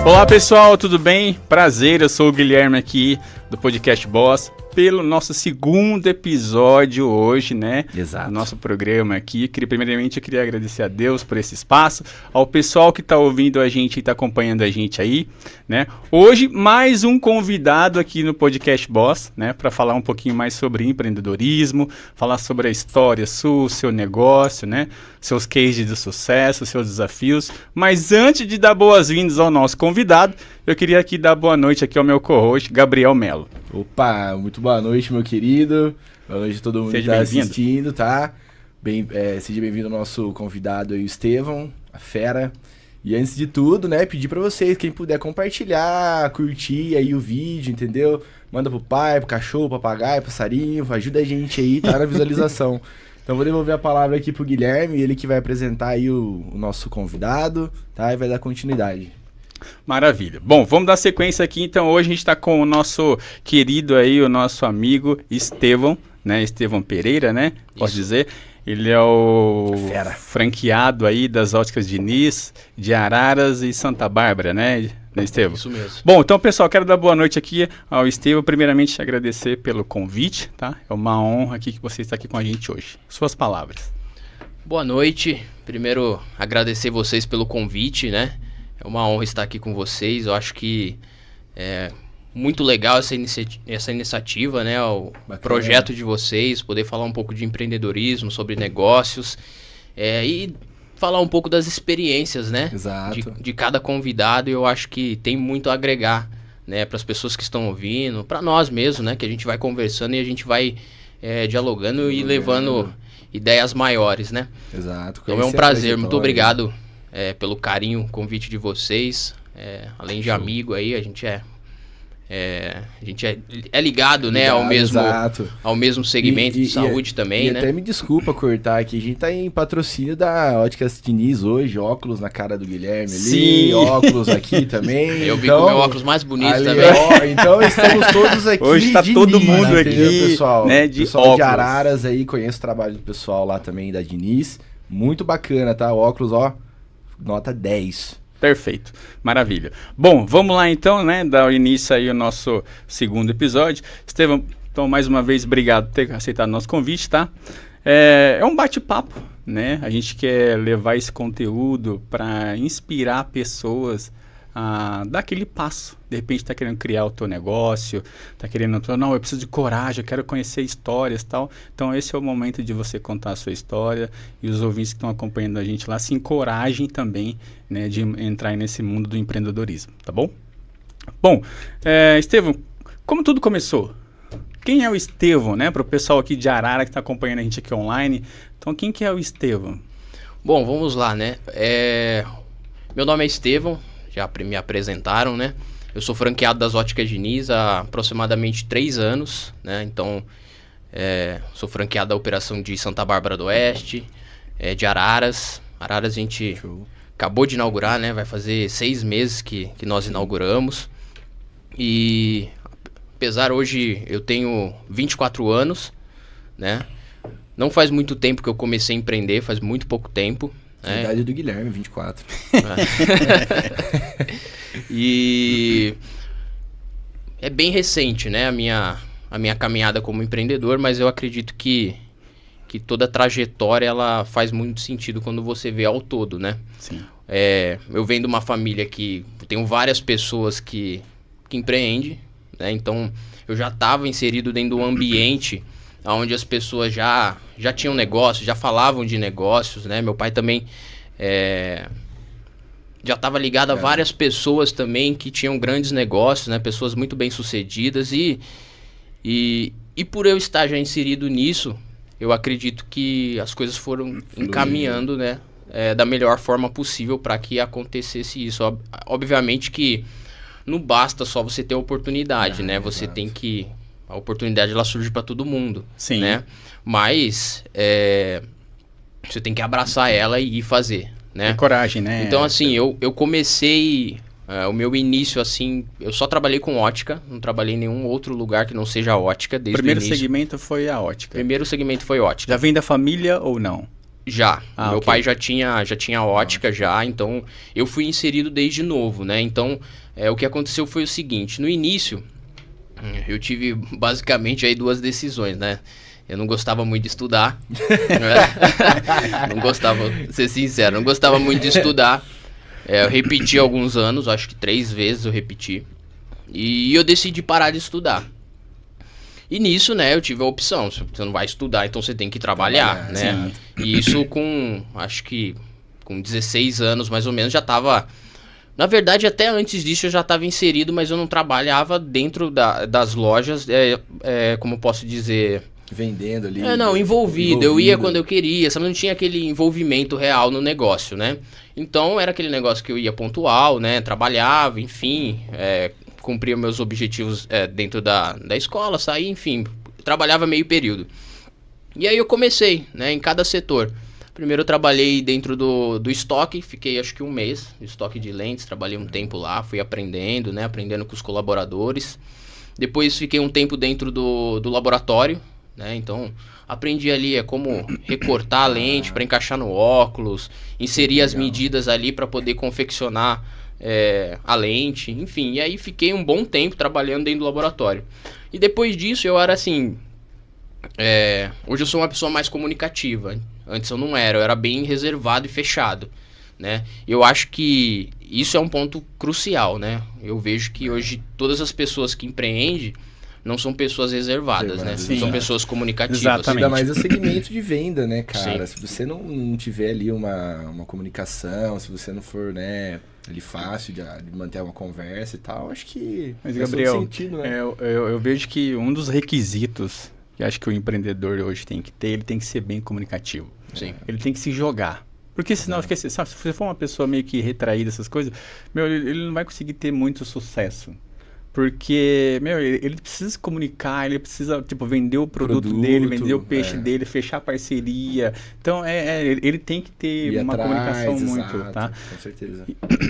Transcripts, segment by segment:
Olá pessoal, tudo bem? Prazer, eu sou o Guilherme aqui do Podcast Boss, pelo nosso segundo episódio hoje, né? Exato. Do nosso programa aqui. Primeiramente eu queria agradecer a Deus por esse espaço, ao pessoal que está ouvindo a gente e está acompanhando a gente aí, né? Hoje mais um convidado aqui no Podcast Boss, né? Para falar um pouquinho mais sobre empreendedorismo, falar sobre a história sua, seu negócio, né? Seus cases de sucesso, seus desafios. Mas antes de dar boas-vindas ao nosso convidado, eu queria aqui dar boa noite aqui ao meu co-host, Gabriel Melo. Opa, muito boa noite, meu querido. Boa noite a todo mundo que está assistindo, tá? Seja bem-vindo ao nosso convidado aí, o Estevão, a fera. E antes de tudo, né, pedir pra vocês, quem puder compartilhar, curtir aí o vídeo, entendeu? Manda pro pai, pro cachorro, pro papagaio, passarinho, ajuda a gente aí, tá, na visualização. Então vou devolver a palavra aqui pro Guilherme, ele que vai apresentar aí o nosso convidado, tá? E vai dar continuidade. Maravilha. Bom, vamos dar sequência aqui. Então hoje a gente está com o nosso querido aí, o nosso amigo Estevão, né? Estevão Pereira, né? Posso dizer. Ele é o franqueado aí das óticas Diniz, de Araras e Santa Bárbara, né, Estevão? Isso mesmo. Bom, então pessoal, quero dar boa noite aqui ao Estevão. Primeiramente te agradecer pelo convite, tá? É uma honra aqui que você está aqui com a gente hoje. Suas palavras. Boa noite. Primeiro, agradecer vocês pelo convite, né? É uma honra estar aqui com vocês. Eu acho que é muito legal essa iniciativa, né? O projeto de vocês, poder falar um pouco de empreendedorismo, sobre negócios e falar um pouco das experiências, né? Exato. De cada convidado. Eu acho que tem muito a agregar, né? Para as pessoas que estão ouvindo, para nós mesmos, né? Que a gente vai conversando e a gente vai dialogando e levando ideias maiores, né? Exato. Então é um prazer. Muito obrigado pelo carinho, convite de vocês. Além de amigo aí, a gente é ligado, né, ao mesmo segmento de saúde também, né? Até me desculpa cortar aqui, a gente tá em patrocínio da Óticas Diniz hoje, óculos na cara do Guilherme ali, sim, óculos aqui também. Eu vi com o meu óculos mais bonito ali, também. Então estamos todos aqui. Hoje tá todo mundo aqui, pessoal, né, de pessoal óculos. de Araras aí, conheço o trabalho do pessoal lá também da Diniz, muito bacana, tá? Óculos, ó, nota 10. Perfeito, maravilha. Bom, vamos lá então, né, dar início aí ao nosso segundo episódio. Estevão, então mais uma vez, obrigado por ter aceitado o nosso convite, tá? É um bate-papo, né? A gente quer levar esse conteúdo para inspirar pessoas a dar aquele passo. De repente está querendo criar o teu negócio, está querendo, não, eu preciso de coragem, eu quero conhecer histórias e tal. Então esse é o momento de você contar a sua história e os ouvintes que estão acompanhando a gente lá se encorajem também, né, de entrar nesse mundo do empreendedorismo, tá bom? Bom, Estevão, como tudo começou? Quem é o Estevão, né? Para o pessoal aqui de Arara que está acompanhando a gente aqui online. Então quem que é o Estevão? Bom, vamos lá, né? Meu nome é Estevão, já me apresentaram, né? Eu sou franqueado das Óticas Diniz há aproximadamente 3 anos, né? Então, sou franqueado da operação de Santa Bárbara do Oeste, de Araras. Araras a gente acabou de inaugurar, né? Vai fazer 6 meses que nós inauguramos. E apesar hoje eu tenho 24 anos, né? Não faz muito tempo que eu comecei a empreender, faz muito pouco tempo. A idade do Guilherme, 24. E é bem recente, né, a minha caminhada como empreendedor, mas eu acredito que toda a trajetória ela faz muito sentido quando você vê ao todo, né? Sim. Eu venho de uma família que tenho várias pessoas que empreendem, né? Então eu já estava inserido dentro de um ambiente onde as pessoas já tinham negócios, já falavam de negócios, né? Meu pai também já estava ligado a várias pessoas também que tinham grandes negócios, né? Pessoas muito bem sucedidas e por eu estar já inserido nisso, eu acredito que as coisas foram encaminhando, né? Da melhor forma possível para que acontecesse isso. Obviamente que não basta só você ter oportunidade, né? Você tem que... A oportunidade ela surge para todo mundo, sim, né? Mas você tem que abraçar ela e ir fazer, né? É coragem, né? Então assim, eu comecei o meu início assim, eu só trabalhei com ótica, não trabalhei em nenhum outro lugar que não seja ótica desde o início. Primeiro segmento foi a ótica. Primeiro segmento foi ótica. Já vem da família ou não? Já. Meu pai já tinha ótica já, então eu fui inserido desde novo, né? Então, o que aconteceu foi o seguinte, no início, eu tive basicamente aí 2 decisões, né? Eu não gostava muito de estudar, não gostava, vou ser sincero, não gostava muito de estudar. Eu repeti alguns anos, acho que 3 vezes eu repeti. E eu decidi parar de estudar. E nisso, né, eu tive a opção, você não vai estudar, então você tem que trabalhar, né? E isso acho que com 16 anos mais ou menos já tava... Na verdade, até antes disso eu já estava inserido, mas eu não trabalhava dentro das lojas, como eu posso dizer... Vendendo ali. Não, envolvido. Eu ia quando eu queria, sabe? Não tinha aquele envolvimento real no negócio, né? Então, era aquele negócio que eu ia pontual, né? Trabalhava, enfim, cumpria meus objetivos dentro da escola, saía, enfim, trabalhava meio período. E aí eu comecei, né? Em cada setor. Primeiro eu trabalhei dentro do estoque, fiquei acho que 1 mês, estoque de lentes, trabalhei um tempo lá, fui aprendendo, né? Aprendendo com os colaboradores. Depois fiquei um tempo dentro do laboratório, né? Então aprendi ali como recortar a lente para encaixar no óculos, inserir as medidas ali para poder confeccionar a lente, enfim. E aí fiquei um bom tempo trabalhando dentro do laboratório. E depois disso eu era assim... hoje eu sou uma pessoa mais comunicativa. Antes eu não era, eu era bem reservado e fechado, né? Eu acho que isso é um ponto crucial, né? Eu vejo que hoje todas as pessoas que empreendem não são pessoas reservadas, né? Sim. São pessoas comunicativas. Exatamente. Ainda mais o segmento de venda, né, cara? Sim. Se você não tiver ali uma comunicação, se você não for, né, ali fácil de manter uma conversa e tal, acho que Mas, faz Gabriel, todo sentido, né? eu vejo que um dos requisitos que acho que o empreendedor hoje tem que ter, ele tem que ser bem comunicativo. Sim. Ele tem que se jogar. Porque senão, sabe, se você for uma pessoa meio que retraída, essas coisas, ele não vai conseguir ter muito sucesso. Porque, ele precisa se comunicar, ele precisa, tipo, vender o produto dele, vender o peixe dele, fechar parceria. Então, ele tem que ter uma comunicação muito, tá? Com certeza.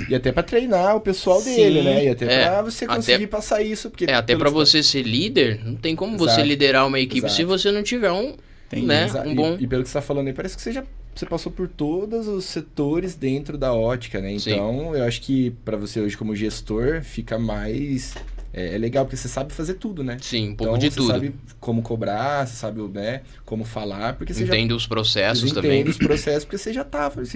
E até pra treinar o pessoal dele, né? E até pra você conseguir passar isso. Porque até pra você ser líder, não tem como você liderar uma equipe se você não tiver um bom... E pelo que você tá falando aí, parece que você passou por todos os setores dentro da ótica, né? Então, eu acho que pra você hoje como gestor, fica mais... É legal, porque você sabe fazer tudo, né? Sim, um pouco de tudo. Você sabe como cobrar, você sabe, né, como falar, porque você entende os processos também. Entende os processos, porque você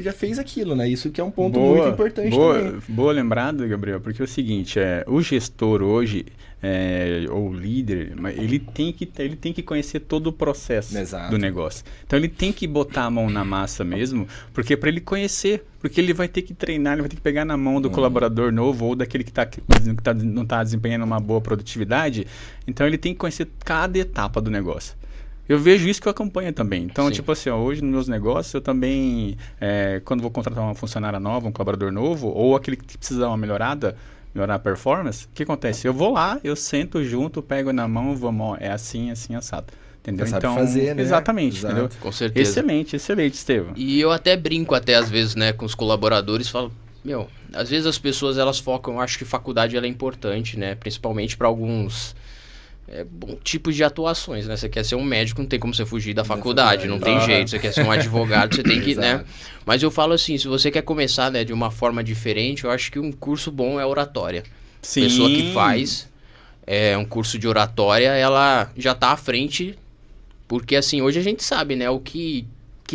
já fez aquilo, né? Isso que é um ponto muito importante também. Boa lembrada, Gabriel, porque é o seguinte, o gestor hoje, ou líder, ele tem que conhecer todo o processo do negócio. Então ele tem que botar a mão na massa mesmo, porque para ele conhecer, porque ele vai ter que treinar, ele vai ter que pegar na mão do colaborador novo ou daquele que não está desempenhando uma boa produtividade. Então ele tem que conhecer cada etapa do negócio. Eu vejo isso que eu acompanho também. Então, tipo assim, hoje nos meus negócios, eu também, quando vou contratar uma funcionária nova, um colaborador novo, ou aquele que precisa uma melhorar a performance, o que acontece? Eu vou lá, eu sento junto, pego na mão, vamos, é assim, assado. Entendeu? Então, fazer, né? Exatamente, Exato. entendeu? Com certeza. Excelente, Estevam. E eu até brinco às vezes, né, com os colaboradores, falo, às vezes as pessoas, elas focam, eu acho que faculdade ela é importante, né, principalmente para alguns tipos de atuações, né, você quer ser um médico, não tem como você fugir da faculdade, não tem jeito, você quer ser um advogado, você tem que, né, mas eu falo assim, se você quer começar, né, de uma forma diferente, eu acho que um curso bom é oratória. Sim. A pessoa que faz um curso de oratória, ela já tá à frente. Porque assim, hoje a gente sabe, né, o que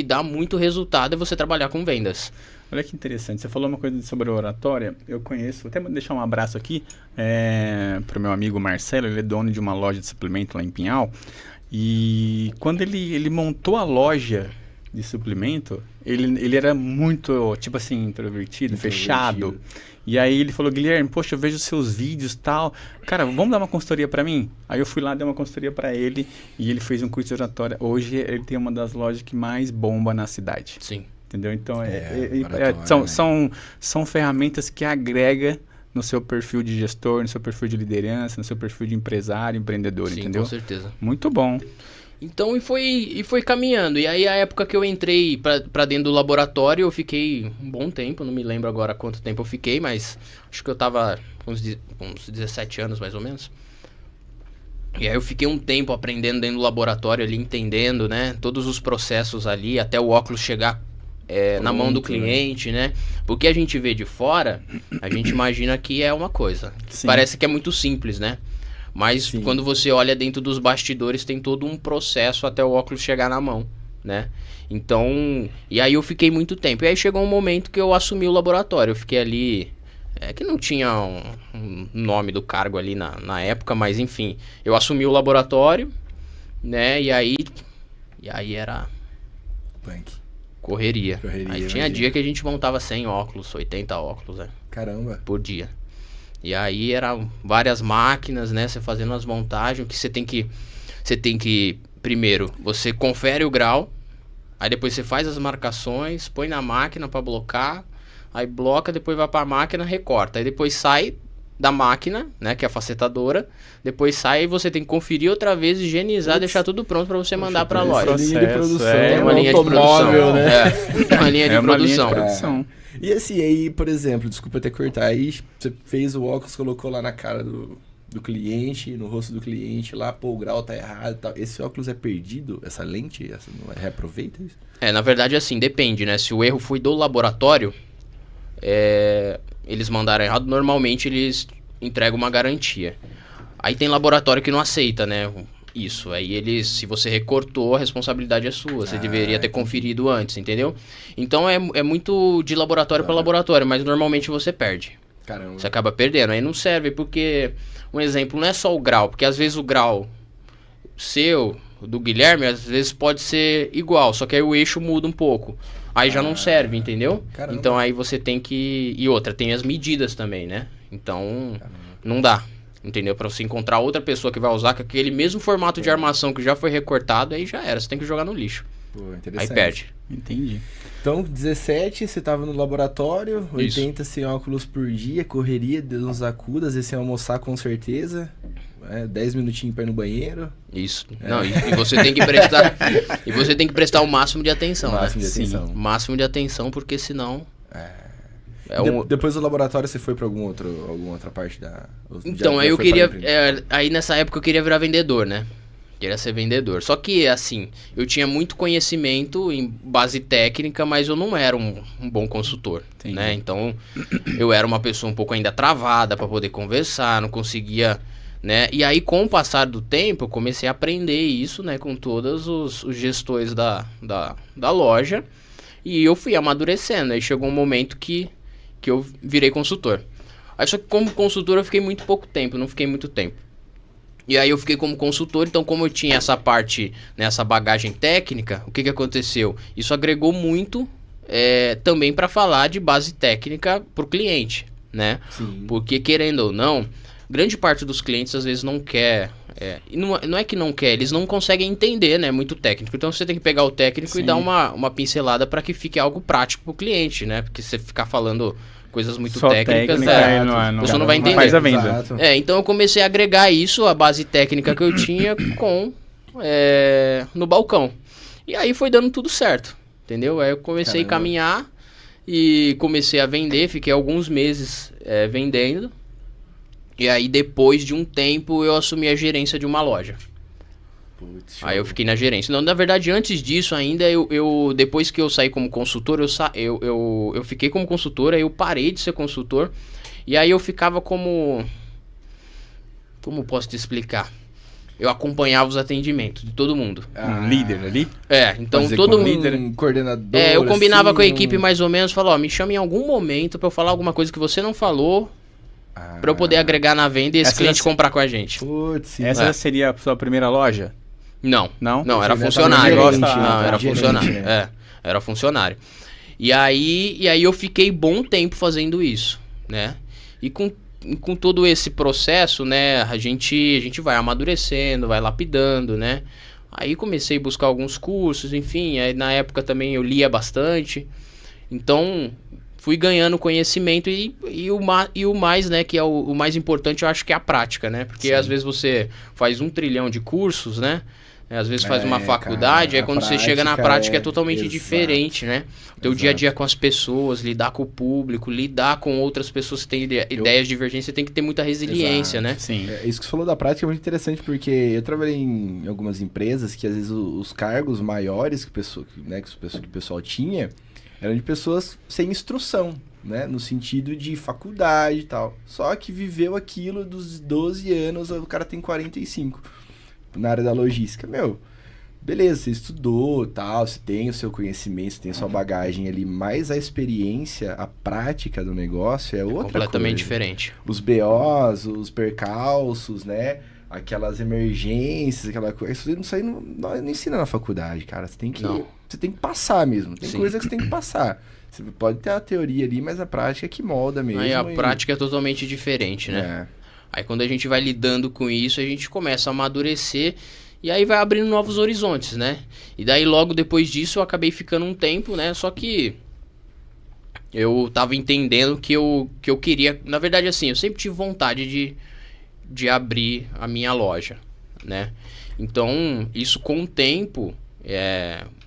dá muito resultado é você trabalhar com vendas. Olha que interessante, você falou uma coisa sobre a oratória, eu conheço, até vou deixar um abraço aqui para o meu amigo Marcelo, ele é dono de uma loja de suplemento lá em Pinhal, e quando ele montou a loja de suplemento, ele era muito, tipo assim, introvertido, fechado. E aí ele falou, Guilherme, poxa, eu vejo seus vídeos e tal. Cara, vamos dar uma consultoria pra mim? Aí eu fui lá, dei uma consultoria pra ele e ele fez um curso de oratória. Hoje ele tem uma das lojas que mais bomba na cidade. Sim. Entendeu? Então, oratória, são ferramentas que agrega no seu perfil de gestor, no seu perfil de liderança, no seu perfil de empresário, empreendedor, Sim, entendeu? Com certeza. Muito bom. Então, e foi caminhando. E aí, a época que eu entrei pra dentro do laboratório, eu fiquei um bom tempo. Não me lembro agora quanto tempo eu fiquei, mas acho que eu tava com uns 17 anos, mais ou menos. E aí eu fiquei um tempo aprendendo dentro do laboratório ali, entendendo, né? Todos os processos ali, até o óculos chegar na mão do cliente, né? Porque a gente vê de fora, a gente imagina que é uma coisa. Parece que é muito simples, né? Mas quando você olha dentro dos bastidores, tem todo um processo até o óculos chegar na mão, né? Então, e aí eu fiquei muito tempo. E aí chegou um momento que eu assumi o laboratório. Eu fiquei ali... que não tinha um nome do cargo ali na época, mas enfim. Eu assumi o laboratório, né? E aí era... Punk. Correria. Aí tinha dia que a gente montava 100 óculos, 80 óculos, né? Caramba. Por dia. E aí eram várias máquinas, né? Você fazendo as montagens, que você tem que... Primeiro, você confere o grau, aí depois você faz as marcações, põe na máquina para blocar, aí bloca, depois vai para a máquina, recorta. Aí depois sai da máquina, né, que é a facetadora, depois sai e você tem que conferir outra vez, higienizar, deixar tudo pronto para você mandar para a loja. Linha de produção, é uma linha de produção, né? Uma linha de produção. E assim, aí, por exemplo, desculpa até cortar, aí você fez o óculos, colocou lá na cara do cliente, no rosto do cliente lá, pô, o grau tá errado e tal. Esse óculos é perdido? Essa lente? Não reaproveita isso? Na verdade, assim, depende, né? Se o erro foi do laboratório, eles mandaram errado, normalmente eles entregam uma garantia. Aí tem laboratório que não aceita, né? Isso. Aí se você recortou, a responsabilidade é sua. Você deveria ter conferido antes, entendeu? Então é muito de laboratório para laboratório, mas normalmente você perde. Caramba. Você acaba perdendo. Aí não serve porque, um exemplo, não é só o grau, porque às vezes o grau seu, do Guilherme, às vezes pode ser igual, só que aí o eixo muda um pouco. Aí já não serve, entendeu? Caramba. Então aí você tem que... E outra, tem as medidas também, né? Então, não dá, entendeu? Pra você encontrar outra pessoa que vai usar com aquele mesmo formato de armação que já foi recortado, aí já era, você tem que jogar no lixo. Pô, interessante. Aí perde. Entendi. Então, 17, você tava no laboratório, 80 Isso. sem óculos por dia, correria, Deus nos acuda, às vezes sem almoçar com certeza, 10 minutinhos pra ir no banheiro. Isso. Não, e você tem que prestar... e você tem que prestar o máximo de atenção, Máximo né? de atenção. Sim, máximo de atenção, porque senão... Depois do laboratório você foi pra alguma outra parte da... Então, aí eu queria... aí nessa época eu queria virar vendedor, né? Queria ser vendedor. Só que, assim, eu tinha muito conhecimento em base técnica, mas eu não era um bom consultor, né? Então, eu era uma pessoa um pouco ainda travada para poder conversar, não conseguia, né? E aí, com o passar do tempo, eu comecei a aprender isso, né? Com todos os gestores da loja. E eu fui amadurecendo. Aí chegou um momento que eu virei consultor. Aí, só que como consultor, eu fiquei muito pouco tempo, não fiquei muito tempo. E aí eu fiquei como consultor, então como eu tinha essa parte, né, essa bagagem técnica, o que aconteceu? Isso agregou muito também para falar de base técnica para o cliente, né? Sim. Porque querendo ou não, grande parte dos clientes às vezes não quer, não é que não quer, eles não conseguem entender, né, muito técnico. Então você tem que pegar o técnico e dar uma pincelada para que fique algo prático para o cliente, né? Porque você ficar falando... coisas muito só técnicas, você não vai entender. Faz a venda. Então eu comecei a agregar isso, a base técnica que eu tinha no balcão. E aí foi dando tudo certo, entendeu? Aí eu comecei a caminhar e comecei a vender, fiquei alguns meses vendendo. E aí depois de um tempo eu assumi a gerência de uma loja. Putz, aí eu fiquei na gerência. Não, na verdade, antes disso ainda, depois que eu saí como consultor, eu fiquei como consultor, aí eu parei de ser consultor. E aí eu ficava como posso te explicar? Eu acompanhava os atendimentos de todo mundo. Um líder ali? Então todo mundo... líder, um coordenador, eu combinava com a equipe mais ou menos, falava, me chama em algum momento pra eu falar alguma coisa que você não falou, pra eu poder agregar na venda e esse cliente comprar com a gente. Putz, essa seria a sua primeira loja? Não, era Você funcionário. era Funcionário. Né? Era funcionário. E aí eu fiquei bom tempo fazendo isso, né? E com todo esse processo, né, a gente vai amadurecendo, vai lapidando, né? Aí comecei a buscar alguns cursos, enfim, aí na época também eu lia bastante. Então, fui ganhando conhecimento e o mais, né, que é o mais importante, eu acho que é a prática, né? Porque às vezes você faz 1 trilhão de cursos, né? Às vezes faz uma faculdade, aí quando você chega na prática é totalmente diferente, né? O teu dia a dia com as pessoas, lidar com o público, lidar com outras pessoas que têm ideias divergentes, você tem que ter muita resiliência, né? Sim. Isso que você falou da prática é muito interessante, porque eu trabalhei em algumas empresas que às vezes os cargos maiores que o pessoal tinha eram de pessoas sem instrução, né? No sentido de faculdade e tal. Só que viveu aquilo dos 12 anos, o cara tem 45. Na área da logística, beleza, você estudou, tal, você tem o seu conhecimento, você tem a sua bagagem ali, mas a experiência, a prática do negócio é outra completamente coisa. diferente. Os BOs, os percalços, né? Aquelas emergências, aquela coisa. Isso aí não ensina na faculdade, cara. Você tem que passar mesmo. Tem coisa que você tem que passar. Você pode ter a teoria ali, mas a prática é que molda mesmo. Aí a prática é totalmente diferente, né? Aí quando a gente vai lidando com isso, a gente começa a amadurecer e aí vai abrindo novos horizontes, né? E daí logo depois disso eu acabei ficando um tempo, né? Só que eu tava entendendo que eu queria... Na verdade, assim, eu sempre tive vontade de abrir a minha loja, né? Então, isso com o tempo,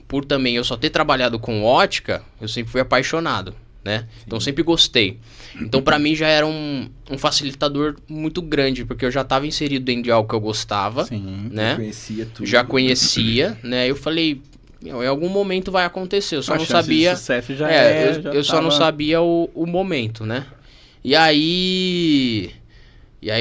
por também eu só ter trabalhado com ótica, eu sempre fui apaixonado, né? Sim. Então, sempre gostei. Então, pra mim, já era um facilitador muito grande, porque eu já estava inserido dentro de algo que eu gostava, né? Conhecia tudo. Já conhecia, né? Eu falei, em algum momento vai acontecer, eu só não sabia... eu só não sabia o momento, né? E aí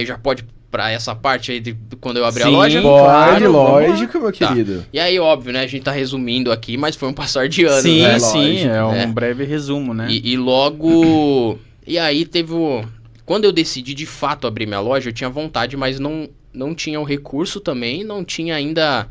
já pode... Pra essa parte aí de quando eu abri a loja? Pode, claro, lógico, meu querido. Tá. E aí, óbvio, né? A gente tá resumindo aqui, mas foi um passar de anos, sim, né? Sim, é um breve resumo, né? E logo... E aí teve Quando eu decidi de fato abrir minha loja, eu tinha vontade, mas não tinha o recurso também, não tinha ainda...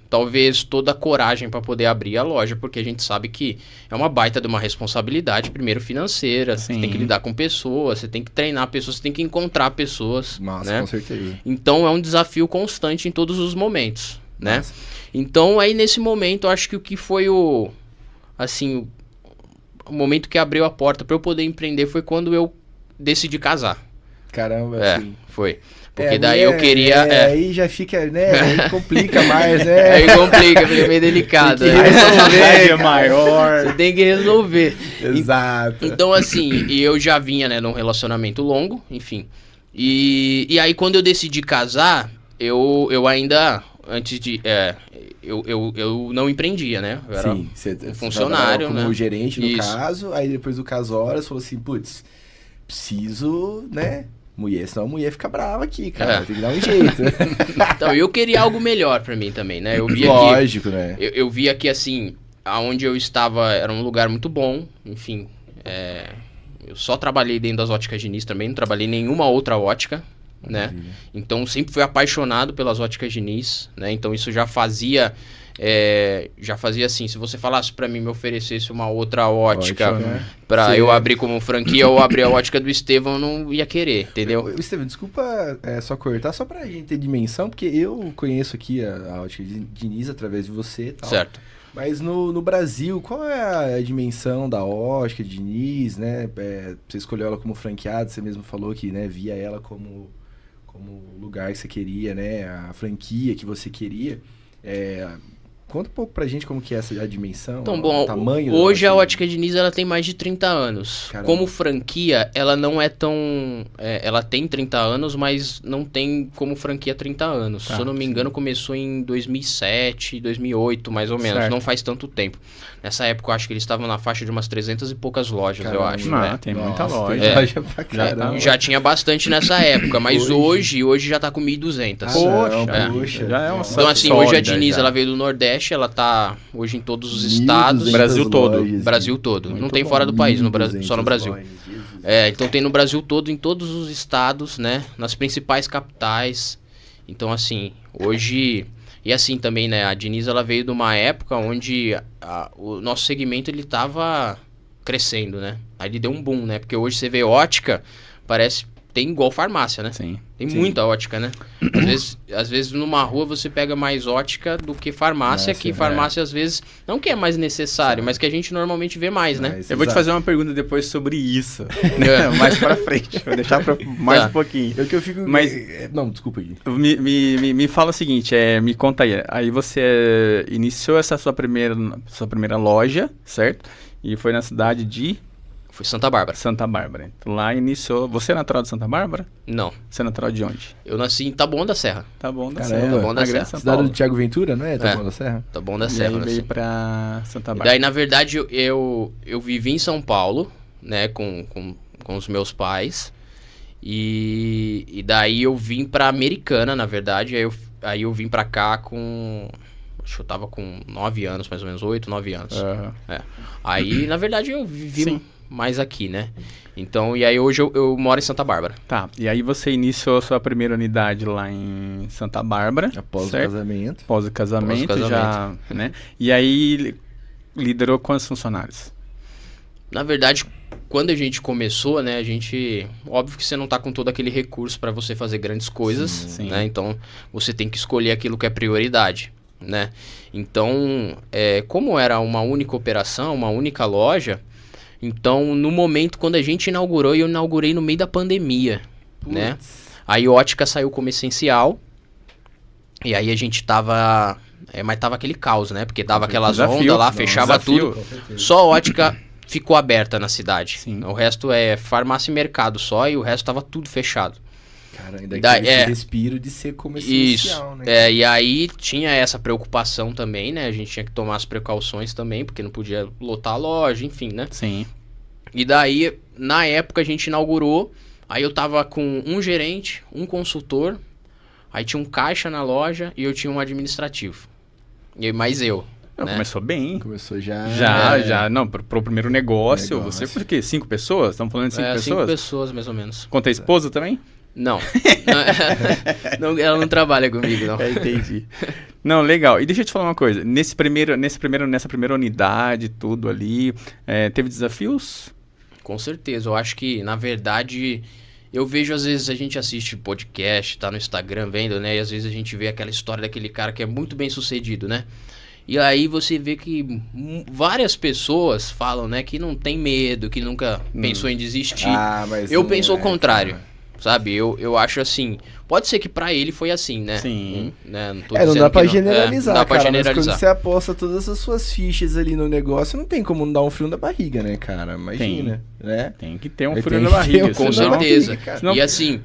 talvez toda a coragem para poder abrir a loja, porque a gente sabe que é uma baita de uma responsabilidade, primeiro financeira, você tem que lidar com pessoas, você tem que treinar pessoas, você tem que encontrar pessoas. Nossa, né? Com certeza. Então é um desafio constante em todos os momentos, né? Então aí nesse momento, eu acho que o que foi o momento que abriu a porta para eu poder empreender foi quando eu decidi casar. Caramba, assim. Foi. Porque daí eu queria... Aí já fica, né? Aí complica mais, né? Aí complica, fica meio delicado. Tem que resolver, maior. Você tem que resolver. Exato. Então, assim, eu já vinha, né, num relacionamento longo, enfim. E aí, quando eu decidi casar, eu ainda, antes de... eu não empreendia, né? Eu era funcionário, como né? gerente, no caso. Aí, depois do caso, horas, falou assim, putz, preciso, né... senão a mulher fica brava aqui, cara. Tem que dar um jeito. Então, eu queria algo melhor pra mim também, né? Lógico, né? Eu via que, assim, aonde eu estava era um lugar muito bom. Enfim, eu só trabalhei dentro das óticas Diniz também. Não trabalhei em nenhuma outra ótica, né? Então, sempre fui apaixonado pelas óticas Diniz, né? Então, isso já fazia assim, se você falasse pra mim, me oferecesse uma outra ótica pra eu abrir como franquia ou abrir a ótica do Estevão, eu não ia querer, entendeu? Estevão, desculpa só cortar, só pra gente ter dimensão, porque eu conheço aqui a ótica de Diniz através de você e tal. Certo. Mas no Brasil, qual é a dimensão da ótica de Diniz, né? Você escolheu ela como franqueada, você mesmo falou que, né, via ela como lugar que você queria, né? A franquia que você queria. Conta um pouco pra gente como que é a dimensão, então, bom, o tamanho. Hoje a ótica Diniz ela tem mais de 30 anos. Caramba. Como franquia, ela não é tão... ela tem 30 anos, mas não tem como franquia 30 anos. Se eu não me engano, começou em 2007, 2008, mais ou menos. Certo. Não faz tanto tempo. Nessa época, eu acho que eles estavam na faixa de umas 300 e poucas lojas, eu acho. Não, né? Tem muita loja. Tem loja pra caramba. Já tinha bastante nessa época, mas hoje já tá com 1.200. Poxa. Já é uma então, assim, hoje a Diniz, ela veio do Nordeste, ela tá hoje em todos os estados. Brasil todo. Brasil todo. Não tem fora do país, só no Brasil. Então tem no Brasil todo, em todos os estados, né? Nas principais capitais. Então, assim, hoje... E assim também, né? A Diniz, ela veio de uma época onde o nosso segmento, ele tava crescendo, né? Aí ele deu um boom, né? Porque hoje você vê ótica, parece tem igual farmácia, né? Sim. Tem muita ótica, né? Às vezes numa rua você pega mais ótica do que farmácia, que farmácia às vezes não que é mais necessário, mas que a gente normalmente vê mais, né? Eu vou te fazer uma pergunta depois sobre isso, mais pra frente, vou deixar pra mais um pouquinho. É o que eu fico... Mas, não, desculpa aí. Me fala o seguinte, me conta aí você iniciou essa sua primeira loja, certo? E foi na cidade de... Foi Santa Bárbara. Santa Bárbara. Então, lá iniciou... Você é natural de Santa Bárbara? Não. Você é natural de onde? Eu nasci em Taboão da Serra. Taboão da Serra. Serra. Taboão da Serra. Cidade do Thiago Ventura, não é? Taboão da Serra? Taboão da Serra. E aí veio pra Santa Bárbara. E daí, na verdade, eu vivi em São Paulo, né, com os meus pais. E daí eu vim pra Americana, na verdade. Aí eu vim pra cá com... Acho que eu tava com 9 anos, mais ou menos, 8, 9 anos. Uhum. Aí, na verdade, eu vivi mais aqui, né? Então, e aí hoje eu moro em Santa Bárbara. Tá, e aí você iniciou a sua primeira unidade lá em Santa Bárbara. Após o casamento. Após o casamento, já, né? E aí liderou quantos funcionários? Na verdade, quando a gente começou, né, óbvio que você não tá com todo aquele recurso para você fazer grandes coisas, né? Então, você tem que escolher aquilo que é prioridade, né? Então, como era uma única operação, uma única loja, então, no momento, quando a gente inaugurou, eu inaugurei no meio da pandemia, né? A ótica saiu como essencial, e aí a gente tava... mas tava aquele caos, né? Porque dava aquelas ondas lá, fechava tudo. Só a ótica ficou aberta na cidade. Sim. O resto é farmácia e mercado só, e o resto tava tudo fechado. Cara, ainda que esse respiro de ser como essencial, né? E aí tinha essa preocupação também, né? A gente tinha que tomar as precauções também, porque não podia lotar a loja, enfim, né? Sim. E daí, na época, a gente inaugurou, aí eu tava com um gerente, um consultor, aí tinha um caixa na loja e eu tinha um administrativo. E mais eu. Né? Começou bem. Começou já. Já. Não, pro primeiro negócio. Você foi o quê? 5 pessoas? Estamos falando de 5 pessoas? 5 pessoas, mais ou menos. Conta a esposa também? Não. Não. Ela não trabalha comigo, não. Entendi. Não, legal. E deixa eu te falar uma coisa. Nessa primeira unidade, tudo ali, teve desafios? Com certeza. Eu acho que, na verdade, eu vejo, às vezes, a gente assiste podcast, tá no Instagram vendo, né? E às vezes a gente vê aquela história daquele cara que é muito bem sucedido, né? E aí você vê que várias pessoas falam, né, que não tem medo, que nunca pensou em desistir. Mas eu penso ao contrário. Sabe, eu acho assim, pode ser que pra ele foi assim, né? Sim. Né? Não dá pra generalizar, não dá pra cara, generalizar. mas quando você aposta todas as suas fichas ali no negócio, não tem como não dar um frio na barriga, né, cara? Imagina, né? Tem que ter um frio na barriga. Com certeza. E assim,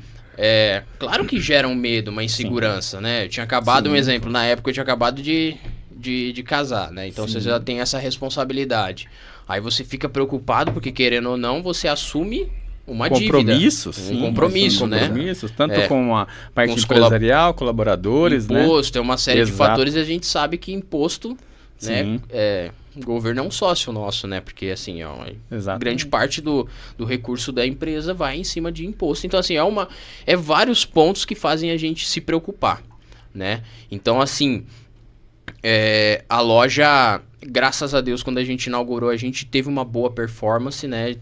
claro que gera um medo, uma insegurança, né? Eu tinha acabado, um exemplo, na época eu tinha acabado de casar, né? Então você já tem essa responsabilidade. Aí você fica preocupado, porque querendo ou não, você assume uma compromissos, dívida. Um compromisso, né? Compromissos, tanto com a parte empresarial, colaboradores, imposto, né? Imposto, tem uma série de fatores e a gente sabe que imposto, sim, né? O governo é um sócio nosso, né? Porque, assim, grande parte do recurso da empresa vai em cima de imposto. Então, assim, é vários pontos que fazem a gente se preocupar, né? Então, assim, a loja... Graças a Deus, quando a gente inaugurou, a gente teve uma boa performance, né?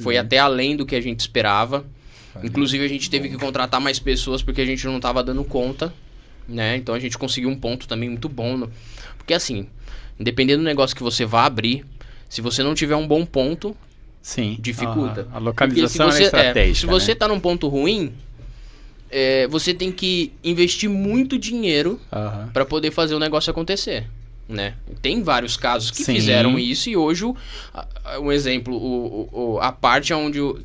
Foi até além do que a gente esperava. Inclusive, a gente teve que contratar mais pessoas porque a gente não estava dando conta, né? Então, a gente conseguiu um ponto também muito bom. Porque, assim, independente do negócio que você vá abrir, se você não tiver um bom ponto, dificulta. A localização é estratégica. Se você está num ponto ruim, você tem que investir muito dinheiro para poder fazer o negócio acontecer. Né? Tem vários casos que fizeram isso e hoje, um exemplo, a parte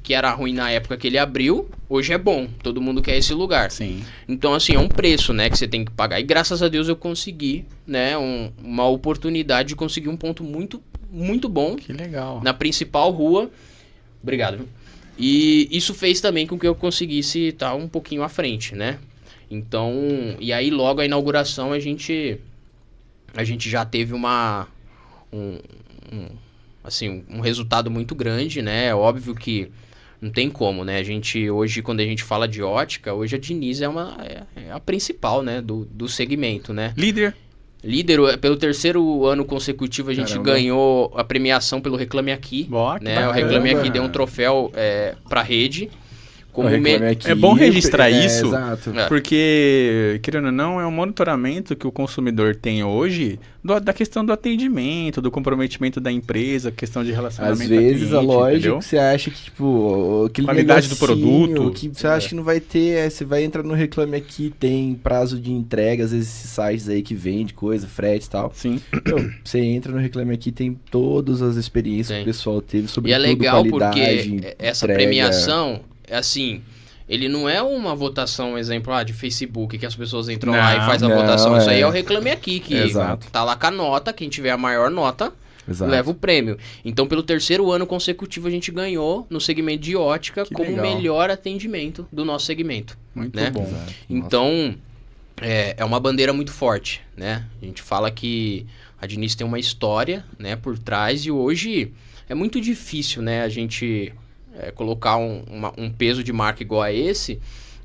que era ruim na época que ele abriu, hoje é bom, todo mundo quer esse lugar. Sim. Então, assim, é um preço, né, que você tem que pagar. E graças a Deus eu consegui, né, uma oportunidade de conseguir um ponto muito, muito bom. Que legal. Na principal rua. Obrigado. E isso fez também com que eu conseguisse estar um pouquinho à frente, né? Então, e aí logo a inauguração a gente já teve um resultado muito grande, né? É óbvio que não tem como, né? A gente hoje, quando a gente fala de ótica, hoje a Diniz é a principal, né? Do segmento, né? Líder, pelo 3º ano consecutivo, a gente ganhou a premiação pelo Reclame Aqui. Boa, né? O Reclame Aqui deu um troféu pra rede, como é bom registrar isso, exato. Porque, querendo ou não, é um monitoramento que o consumidor tem hoje da questão do atendimento, do comprometimento da empresa, questão de relacionamento. Às vezes cliente, a loja entendeu? que você acha que, tipo, aquele qualidade do produto, que você acha que não vai ter, você vai entrar no Reclame Aqui, tem prazo de entrega, às vezes esses sites aí que vende coisa, frete e tal. Sim. Então, você entra no Reclame Aqui, tem todas as experiências que o pessoal teve sobre tudo, legal qualidade, porque essa entrega. Premiação, assim, ele não é uma votação, exemplo, de Facebook, que as pessoas entram lá e faz a votação. Isso aí é o Reclame Aqui, que tá lá com a nota, quem tiver a maior nota leva o prêmio. Então, pelo 3º ano consecutivo, a gente ganhou no segmento de ótica como o melhor atendimento do nosso segmento. Muito né? bom. Exato. Então, é uma bandeira muito forte, né? A gente fala que a Diniz tem uma história, né, por trás, e hoje é muito difícil, né, a gente colocar um peso de marca igual a esse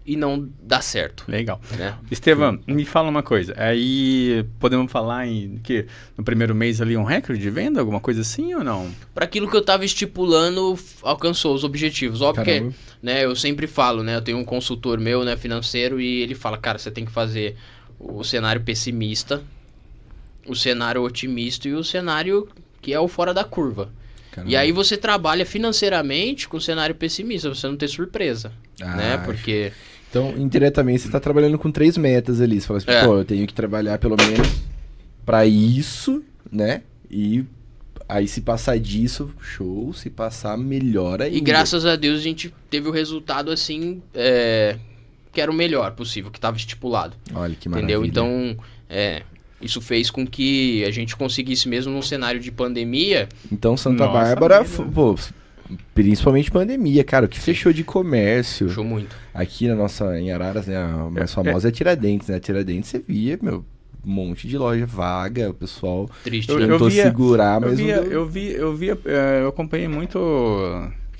e não dar certo. Legal. Né? Estevam, me fala uma coisa. Aí podemos falar que no primeiro mês ali um recorde de venda, alguma coisa assim ou não? Para aquilo que eu estava estipulando, alcançou os objetivos. Óbvio que, né, eu sempre falo, né, eu tenho um consultor meu, né, financeiro, e ele fala, cara, você tem que fazer o cenário pessimista, o cenário otimista e o cenário que é o fora da curva. Caramba. E aí você trabalha financeiramente com o cenário pessimista, você não ter surpresa, né? Porque... Então, indiretamente, você está trabalhando com 3 metas ali. Você fala assim, pô, eu tenho que trabalhar pelo menos para isso, né? E aí se passar disso, show. Se passar, melhor ainda. E graças a Deus a gente teve o resultado assim, que era o melhor possível, que estava estipulado. Olha que maravilha. Entendeu? Então, isso fez com que a gente conseguisse, mesmo num cenário de pandemia... Então, Santa Bárbara, pô, principalmente pandemia, cara, o que fechou de comércio... Fechou muito. Aqui em Araras, né, a mais famosa é Tiradentes, né? Tiradentes você via, um monte de loja vaga, o pessoal tentou segurar, mas... Eu acompanhei muito...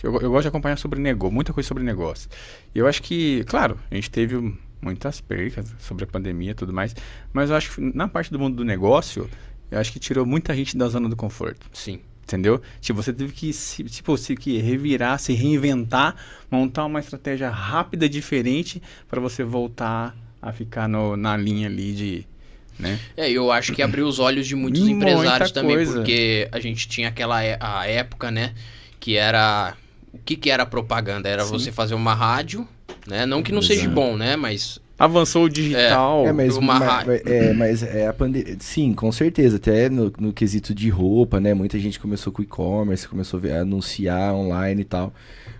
Eu gosto de acompanhar sobre negócio, muita coisa sobre negócio. E eu acho que, claro, a gente teve muitas percas sobre a pandemia e tudo mais, mas eu acho que na parte do mundo do negócio, eu acho que tirou muita gente da zona do conforto. Sim. Entendeu? Tipo, você teve que se revirar, se reinventar, montar uma estratégia rápida, diferente, para você voltar a ficar na linha ali de... Né? Eu acho que abriu os olhos de muitos empresários também, porque a gente tinha a época, né, que era... O que era propaganda? Era você fazer uma rádio, né? Não que não seja bom, né? Mas... Avançou o digital. Mas a pandemia... Sim, com certeza. Até no quesito de roupa, né? Muita gente começou com e-commerce, começou a anunciar online e tal.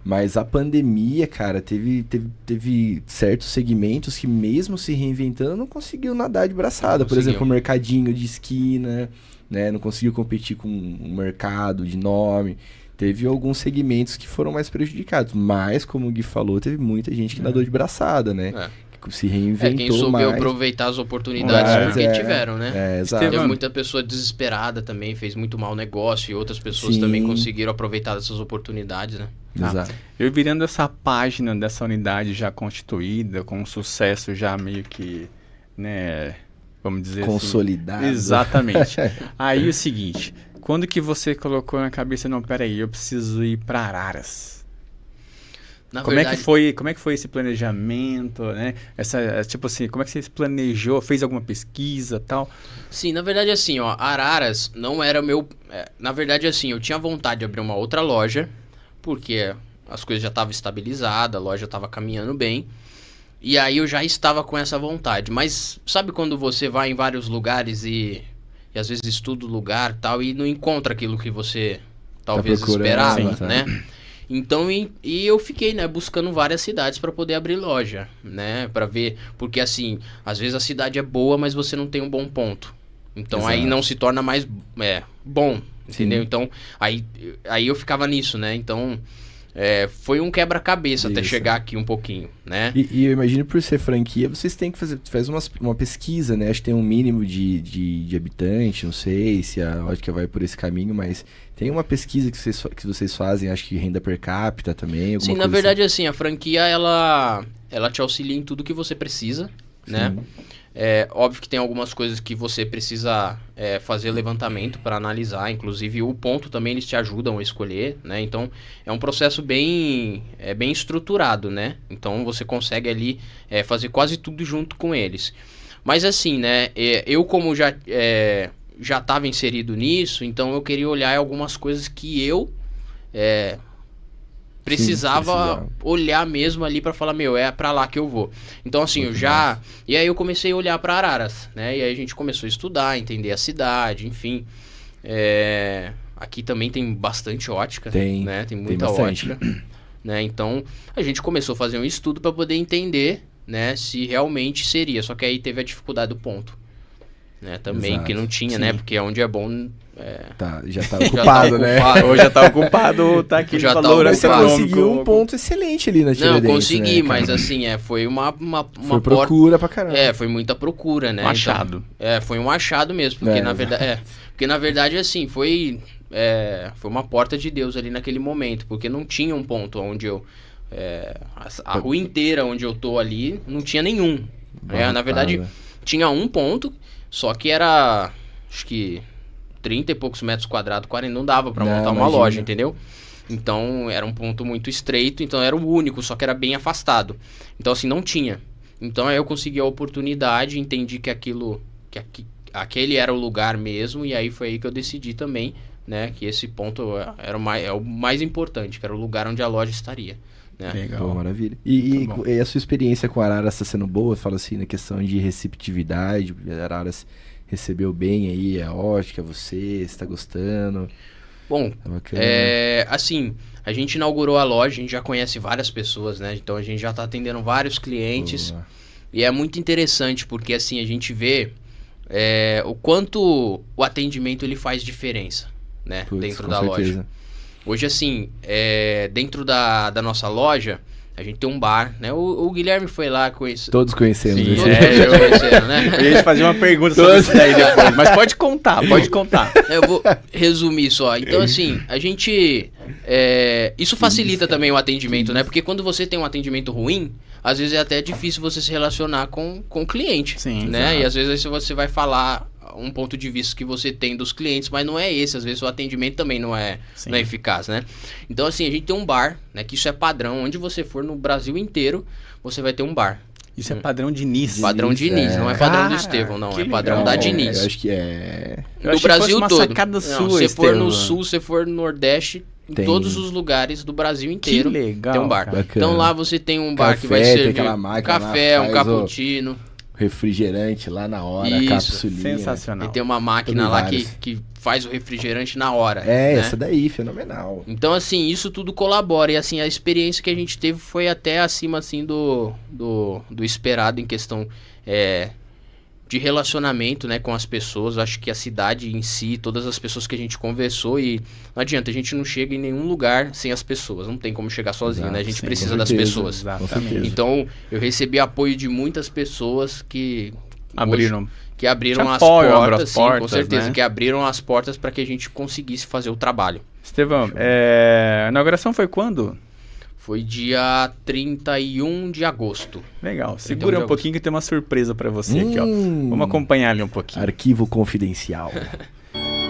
Mas a pandemia, cara, teve certos segmentos que mesmo se reinventando não conseguiu nadar de braçada. Por exemplo, o mercadinho de esquina, né? Não conseguiu competir com um mercado de nome. Teve alguns segmentos que foram mais prejudicados, mas, como o Gui falou, teve muita gente que nadou de braçada, né? Se reinventou quem soube aproveitar as oportunidades porque tiveram, né? Exato. Teve muita pessoa desesperada também, fez muito mau negócio, e outras pessoas também conseguiram aproveitar dessas oportunidades, né? Exato. Eu virando essa página dessa unidade já constituída, com um sucesso já meio que, né, vamos dizer consolidado. Assim. Exatamente. Aí o seguinte... Quando que você colocou na cabeça, não, peraí, eu preciso ir para Araras? Como é que foi esse planejamento, né? Tipo assim, como é que você se planejou? Fez alguma pesquisa e tal? Sim, na verdade assim, Araras não era meu... na verdade assim, eu tinha vontade de abrir uma outra loja, porque as coisas já estavam estabilizadas, a loja estava caminhando bem, e aí eu já estava com essa vontade. Mas sabe quando você vai em vários lugares e às vezes estuda o lugar tal, e não encontra aquilo que você talvez esperava, né? Então, e eu fiquei, né, buscando várias cidades para poder abrir loja, né? Para ver, porque assim, às vezes a cidade é boa, mas você não tem um bom ponto. Então aí não se torna mais bom, entendeu? Sim. Então, aí eu ficava nisso, né? Então... foi um quebra-cabeça até chegar aqui um pouquinho, né? E eu imagino, por ser franquia, vocês têm que fazer uma pesquisa, né? Acho que tem um mínimo de habitante, não sei se a ótica vai por esse caminho, mas tem uma pesquisa que vocês fazem, acho que renda per capita também, Sim, na verdade, assim, a franquia, ela te auxilia em tudo que você precisa, né? Óbvio que tem algumas coisas que você precisa fazer levantamento para analisar, inclusive o ponto também eles te ajudam a escolher, né? Então é um processo bem estruturado, né? Então você consegue ali fazer quase tudo junto com eles. Mas assim, né? Eu como já estava inserido nisso, então eu queria olhar algumas coisas que eu precisava olhar mesmo ali para falar, é para lá que eu vou. Então assim, e aí eu comecei a olhar para Araras, né? E aí a gente começou a estudar, entender a cidade, enfim. Aqui também tem bastante ótica, né? Tem muita ótica, né? Então a gente começou a fazer um estudo para poder entender, né, se realmente seria. Só que aí teve a dificuldade do ponto, né? Também que não tinha, né? Porque onde é bom já tá ocupado, né? Ou já tá ocupado, tá aqui já valor econômico. Você conseguiu um ponto excelente ali na Tiradentes. Não, consegui, né, mas assim, foi uma foi procura pra caramba. Foi muita procura, né? Um achado. Então, foi um achado mesmo, porque na verdade, assim, foi uma porta de Deus ali naquele momento, porque não tinha um ponto onde eu... a rua inteira onde eu tô ali, não tinha nenhum. Na verdade, tinha um ponto, só que era, acho que 30 e poucos metros quadrados, 40, não dava pra montar uma loja, entendeu? Então, era um ponto muito estreito, então era o único, só que era bem afastado. Então, assim, não tinha. Então, aí eu consegui a oportunidade, entendi que aquele era o lugar mesmo, e aí foi aí que eu decidi também, né, que esse ponto era o mais importante, que era o lugar onde a loja estaria. Legal. Pô, maravilha. E a sua experiência com Araras está sendo boa? Fala assim, na questão de receptividade, Araras recebeu bem aí a ótica, você está gostando? Bom, assim, a gente inaugurou a loja, a gente já conhece várias pessoas, né? Então a gente já está atendendo vários clientes. E é muito interessante porque assim, a gente vê o quanto o atendimento ele faz diferença, né? Dentro da loja. Hoje, assim, dentro da nossa loja, a gente tem um bar, né? O Guilherme foi lá conhecer. Todos conhecemos. Sim, todos conheceram, né? Eu ia te fazer uma pergunta sobre isso daí depois, mas pode contar. Eu vou resumir só. Então, assim, a gente... isso facilita também o atendimento, né? Porque quando você tem um atendimento ruim, às vezes é até difícil você se relacionar com o cliente, né? E às vezes você vai falar um ponto de vista que você tem dos clientes, mas não é esse. Às vezes o atendimento também não é eficaz, né? Então, assim, a gente tem um bar, né? Que isso é padrão. Onde você for no Brasil inteiro, você vai ter um bar. Isso é padrão Diniz. Padrão Diniz, não é padrão do Estevão, não. É padrão da Diniz. Eu acho que é... No Brasil todo. Sacada sua, se for no Sul, se for no Nordeste... Em todos os lugares do Brasil inteiro tem um bar. Bacana. Então lá você tem um bar que vai servir café, um cappuccino, refrigerante lá na hora, capsulinha. Sensacional. E tem uma máquina lá que faz o refrigerante na hora. Né? Essa daí, fenomenal. Então, assim, isso tudo colabora. E, assim, a experiência que a gente teve foi até acima, assim, do esperado em questão de relacionamento, né, com as pessoas. Acho que a cidade em si, todas as pessoas que a gente conversou, e não adianta, a gente não chega em nenhum lugar sem as pessoas. Não tem como chegar sozinho, né? A gente precisa das pessoas. Exatamente. Então, eu recebi apoio de muitas pessoas que abriram as portas, sim, com certeza, né? Que abriram as portas para que a gente conseguisse fazer o trabalho. Estevão, a inauguração foi quando? Foi dia 31 de agosto. Legal. Segura um pouquinho que tem uma surpresa pra você aqui, ó. Vamos acompanhar ali um pouquinho. Arquivo confidencial.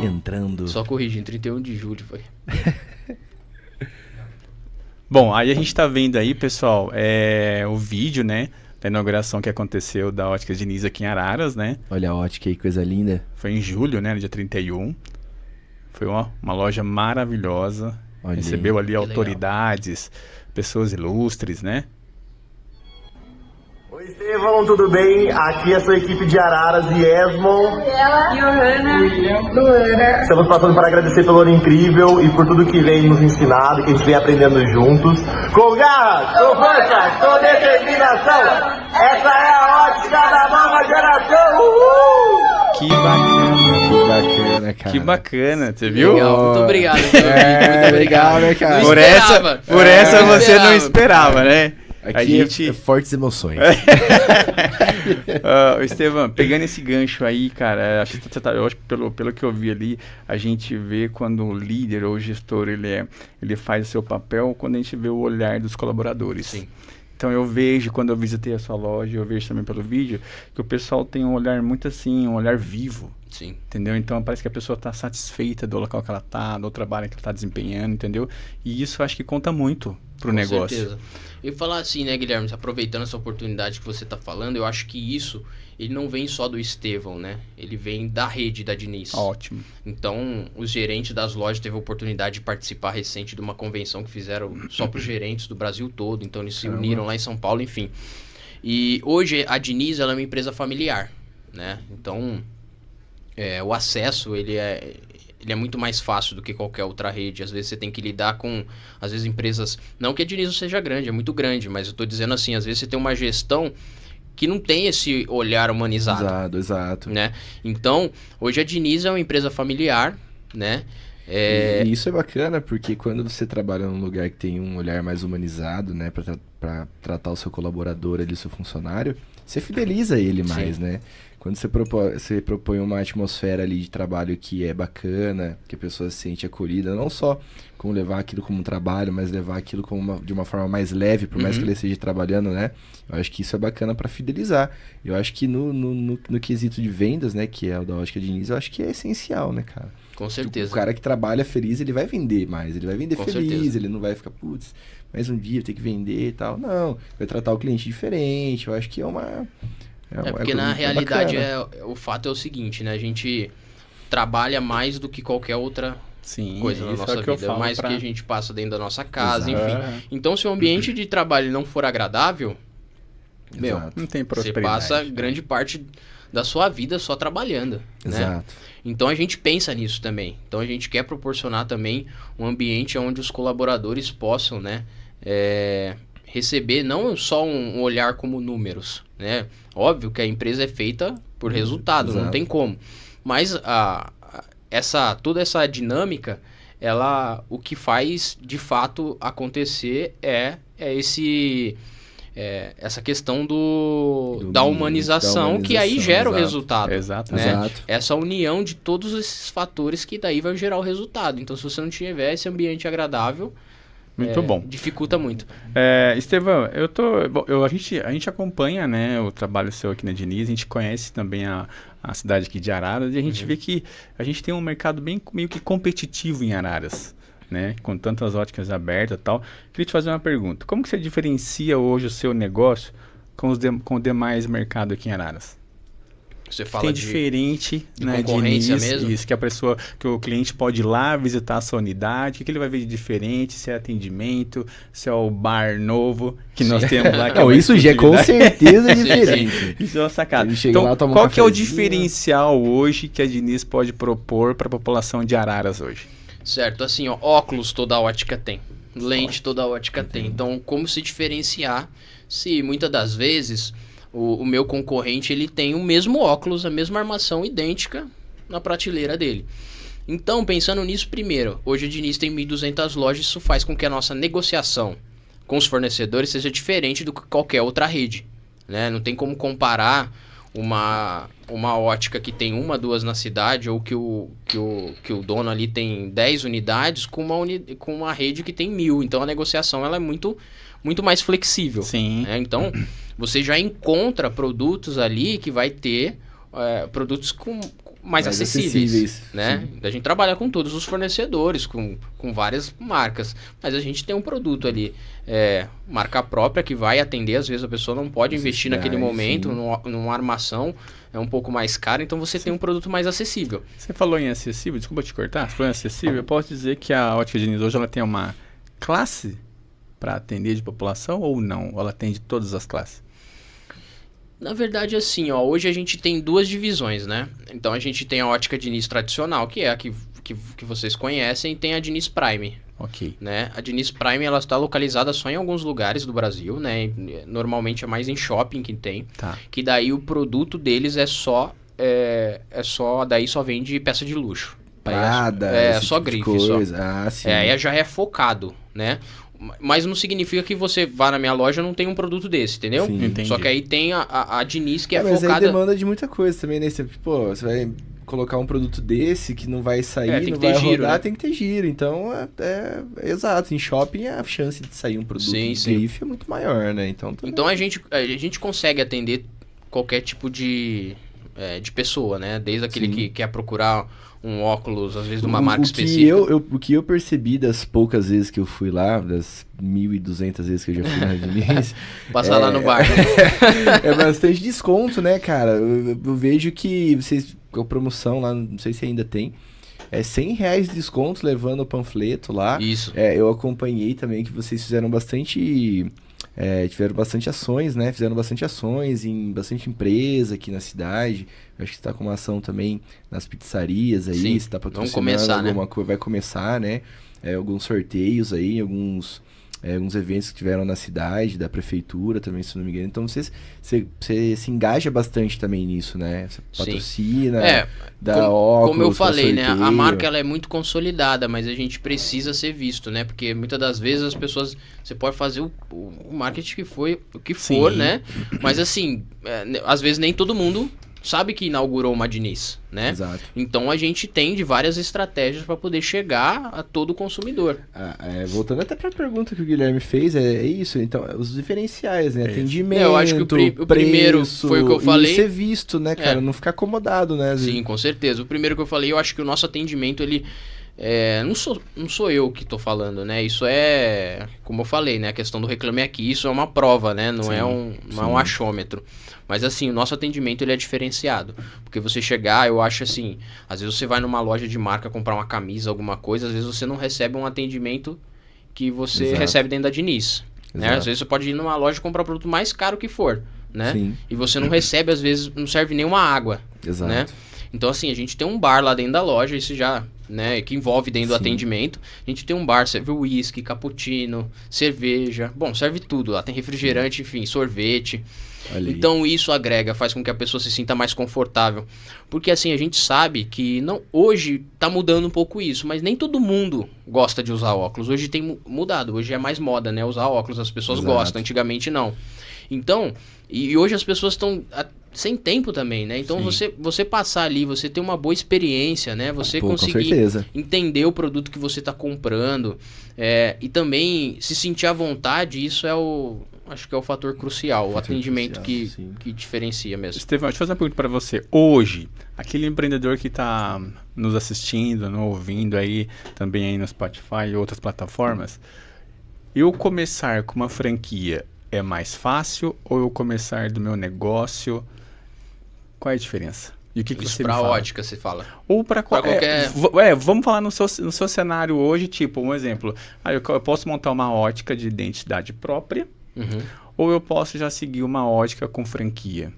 Entrando. Só corrigindo, 31 de julho foi. Bom, aí a gente tá vendo aí, pessoal, o vídeo, né, da inauguração que aconteceu da Ótica Diniz aqui em Araras, né? Olha a ótica aí, coisa linda. Foi em julho, né, no dia 31. Foi uma loja maravilhosa. Olha, recebeu ali autoridades, pessoas ilustres, né? Oi, Estevão, tudo bem? Aqui é a sua equipe de Araras e Esmon. Johanna, Luana. Estamos passando para agradecer pelo ano incrível e por tudo que vem nos ensinado, que a gente vem aprendendo juntos. Com garra, com força, com determinação, essa é a ótica da nova geração! Uhul! Que bacana, cara. Que bacana, você viu? Legal, muito obrigado. Muito legal, né, cara? Por essa você não esperava, né? Aqui é fortes emoções. Estevão, pegando esse gancho aí, cara, acho que pelo que eu vi ali, a gente vê quando o líder ou o gestor ele faz o seu papel, quando a gente vê o olhar dos colaboradores. Sim. Então eu vejo, quando eu visitei a sua loja, eu vejo também pelo vídeo, que o pessoal tem um olhar muito assim, um olhar vivo. Sim. Entendeu? Então parece que a pessoa está satisfeita do local que ela está, do trabalho que ela está desempenhando, entendeu? E isso eu acho que conta muito pro negócio. Com certeza. E falar assim, né, Guilherme, aproveitando essa oportunidade que você está falando, eu acho que isso, ele não vem só do Estevão, né? Ele vem da rede da Diniz. Ótimo. Então, os gerentes das lojas teve a oportunidade de participar recente de uma convenção que fizeram só para os gerentes do Brasil todo. Então, eles se uniram lá em São Paulo, enfim. E hoje, a Diniz, ela é uma empresa familiar, né? Então, o acesso, ele é muito mais fácil do que qualquer outra rede. Às vezes você tem que lidar com, às vezes, empresas... Não que a Diniz seja grande, é muito grande, mas eu tô dizendo assim, às vezes você tem uma gestão que não tem esse olhar humanizado. Exato. Né? Então, hoje a Diniz é uma empresa familiar, né? E isso é bacana, porque quando você trabalha num lugar que tem um olhar mais humanizado, né? Pra tratar o seu colaborador ali, o seu funcionário, você fideliza ele mais, né? Quando você propõe uma atmosfera ali de trabalho que é bacana, que a pessoa se sente acolhida, não só como levar aquilo como um trabalho, mas levar aquilo de uma forma mais leve, por mais que ele esteja trabalhando, né? Eu acho que isso é bacana para fidelizar. Eu acho que no quesito de vendas, né, que é o da Ótica Diniz, eu acho que é essencial, né, cara? Com certeza. O cara que trabalha feliz, ele vai vender mais, ele vai vender Com feliz, certeza. Ele não vai ficar, putz, mais um dia eu tenho que vender e tal. Não, vai tratar o cliente diferente, eu acho que é uma... porque na realidade o fato é o seguinte, né? A gente trabalha mais do que qualquer outra coisa na nossa vida. Mais do que a gente passa dentro da nossa casa, enfim. Então, se o ambiente de trabalho não for agradável, não tem prosperidade. Você passa grande parte da sua vida só trabalhando, né? Exato. Então, a gente pensa nisso também. Então, a gente quer proporcionar também um ambiente onde os colaboradores possam, né? Receber não só um olhar como números, né? Óbvio que a empresa é feita por resultado, não tem como. Mas toda essa dinâmica, o que faz de fato acontecer essa questão da humanização, que aí gera o resultado. Exato. Né? Essa união de todos esses fatores que daí vai gerar o resultado. Então, se você não tiver esse ambiente agradável, muito bom. Dificulta muito. Estevão, a gente acompanha, né, o trabalho seu aqui na Diniz, a gente conhece também a cidade aqui de Araras, e a gente vê que a gente tem um mercado meio que competitivo em Araras, né, com tantas óticas abertas e tal. Queria te fazer uma pergunta. Como que você diferencia hoje o seu negócio com o demais mercado aqui em Araras? Você fala tem diferente, né, concorrência Diniz, mesmo? Isso, que o cliente pode ir lá visitar a sua unidade, o que ele vai ver de diferente, se é atendimento, se é o bar novo que nós temos lá. Não, isso já é com certeza diferente. Isso é uma sacada. Então, lá, qual que é o diferencial hoje que a Diniz pode propor para a população de Araras hoje? Certo, assim, óculos toda a ótica tem, lente toda a ótica tem. Então, como se diferenciar se muitas das vezes... O meu concorrente, ele tem o mesmo óculos, a mesma armação idêntica na prateleira dele. Então, pensando nisso primeiro, hoje a Diniz tem 1.200 lojas, isso faz com que a nossa negociação com os fornecedores seja diferente do que qualquer outra rede, né? Não tem como comparar uma ótica que tem 1, 2 na cidade, ou que o dono ali tem 10 unidades, com uma rede que tem 1.000. Então, a negociação ela é muito mais flexível. Sim. Né? Então, você já encontra produtos ali que vai ter produtos mais acessíveis, né? A gente trabalha com todos os fornecedores, com várias marcas, mas a gente tem um produto ali, marca própria, que vai atender. Às vezes a pessoa não pode investir naquele momento, numa armação, é um pouco mais cara, então você tem um produto mais acessível. Você falou em acessível, desculpa te cortar, você falou em acessível, eu posso dizer que a Ótica Diniz hoje ela tem uma classe para atender de população ou não? Ou ela atende todas as classes? Na verdade, assim, hoje a gente tem 2 divisões, né? Então a gente tem a Ótica Diniz tradicional, que é a que vocês conhecem, e tem a Diniz Prime. Ok. Né? A Diniz Prime, ela está localizada só em alguns lugares do Brasil, né? Normalmente é mais em shopping que tem. Tá. Que daí o produto deles daí só vende peça de luxo. Prada, só tipo grife, coisa. só. Sim. Aí já é focado, né? Mas não significa que você vá na minha loja e não tem um produto desse, entendeu? Sim. Entendi. Só que aí tem a Diniz, que mas focada... aí demanda de muita coisa também, né? Você vai colocar um produto desse que não vai sair, não vai giro, rodar, né? tem que ter giro. Então, exato. Em shopping, a chance de sair um produto de grife é muito maior, né? Então a gente consegue atender qualquer tipo de pessoa, né? Desde aquele que quer procurar um óculos, às vezes, de uma marca específica. O que eu percebi das poucas vezes que eu fui lá, das 1.200 vezes que eu já fui na Diniz... Passar lá no bar. É bastante desconto, né, cara? Eu vejo que vocês, com a promoção lá, não sei se ainda tem, R$100 de desconto levando o panfleto lá. Isso. Eu acompanhei também que vocês fizeram bastante... tiveram bastante ações, né? Fizeram bastante ações em bastante empresa aqui na cidade. Eu acho que você tá com uma ação também nas pizzarias aí. Sim, você tá vamos começar, alguma coisa, vai começar, né? Alguns sorteios aí, alguns eventos que tiveram na cidade, da prefeitura também, se não me engano. Então você se engaja bastante também nisso, né? Você patrocina, dá óculos. Como eu falei, né? A marca ela é muito consolidada, mas a gente precisa ser visto, né? Porque muitas das vezes as pessoas... Você pode fazer o marketing o que for, né? Mas assim, às vezes nem todo mundo sabe que inaugurou uma Diniz, né? Exato. Então a gente tem de várias estratégias para poder chegar a todo consumidor. Voltando até para a pergunta que o Guilherme fez, é isso. Então, os diferenciais, né? Atendimento, eu acho que o preço, primeiro foi o que eu falei. E ser visto, né, cara? Não ficar acomodado, né? Sim, com certeza. O primeiro que eu falei, eu acho que o nosso atendimento, ele... não sou eu que tô falando, né? Isso como eu falei, né? A questão do Reclame Aqui, isso é uma prova, né? Não é um achômetro. Mas assim, o nosso atendimento ele é diferenciado. Porque você chegar, eu acho assim, às vezes você vai numa loja de marca comprar uma camisa, alguma coisa, às vezes você não recebe um atendimento que você recebe dentro da Diniz. Né? Às vezes você pode ir numa loja e comprar o produto mais caro que for, né? Sim. E você não recebe, às vezes, não serve nenhuma água. Exato. Né? Então, assim, a gente tem um bar lá dentro da loja, isso já, né, que envolve dentro do atendimento. A gente tem um bar, serve uísque, cappuccino, cerveja, bom, serve tudo lá, tem refrigerante, enfim, sorvete. Então isso agrega, faz com que a pessoa se sinta mais confortável. Porque assim, a gente sabe que hoje tá mudando um pouco isso, mas nem todo mundo gosta de usar óculos. Hoje tem mudado, hoje é mais moda, né, usar óculos, as pessoas gostam, antigamente não. Então, e hoje as pessoas estão sem tempo também, né? Então você passar ali, você ter uma boa experiência, né? Você conseguir entender o produto que você está comprando, e também se sentir à vontade, isso acho que é o fator crucial, o atendimento que diferencia mesmo. Estevão, deixa eu fazer uma pergunta para você. Hoje, aquele empreendedor que está nos assistindo, ouvindo aí, também aí no Spotify e outras plataformas, eu começar com uma franquia é mais fácil ou eu começar do meu negócio? Qual é a diferença? E o que você pra me fala? ótica, você fala? Ou para qualquer... vamos falar no seu cenário hoje, tipo, um exemplo. Eu posso montar uma ótica de identidade própria, ou eu posso já seguir uma ótica com franquia?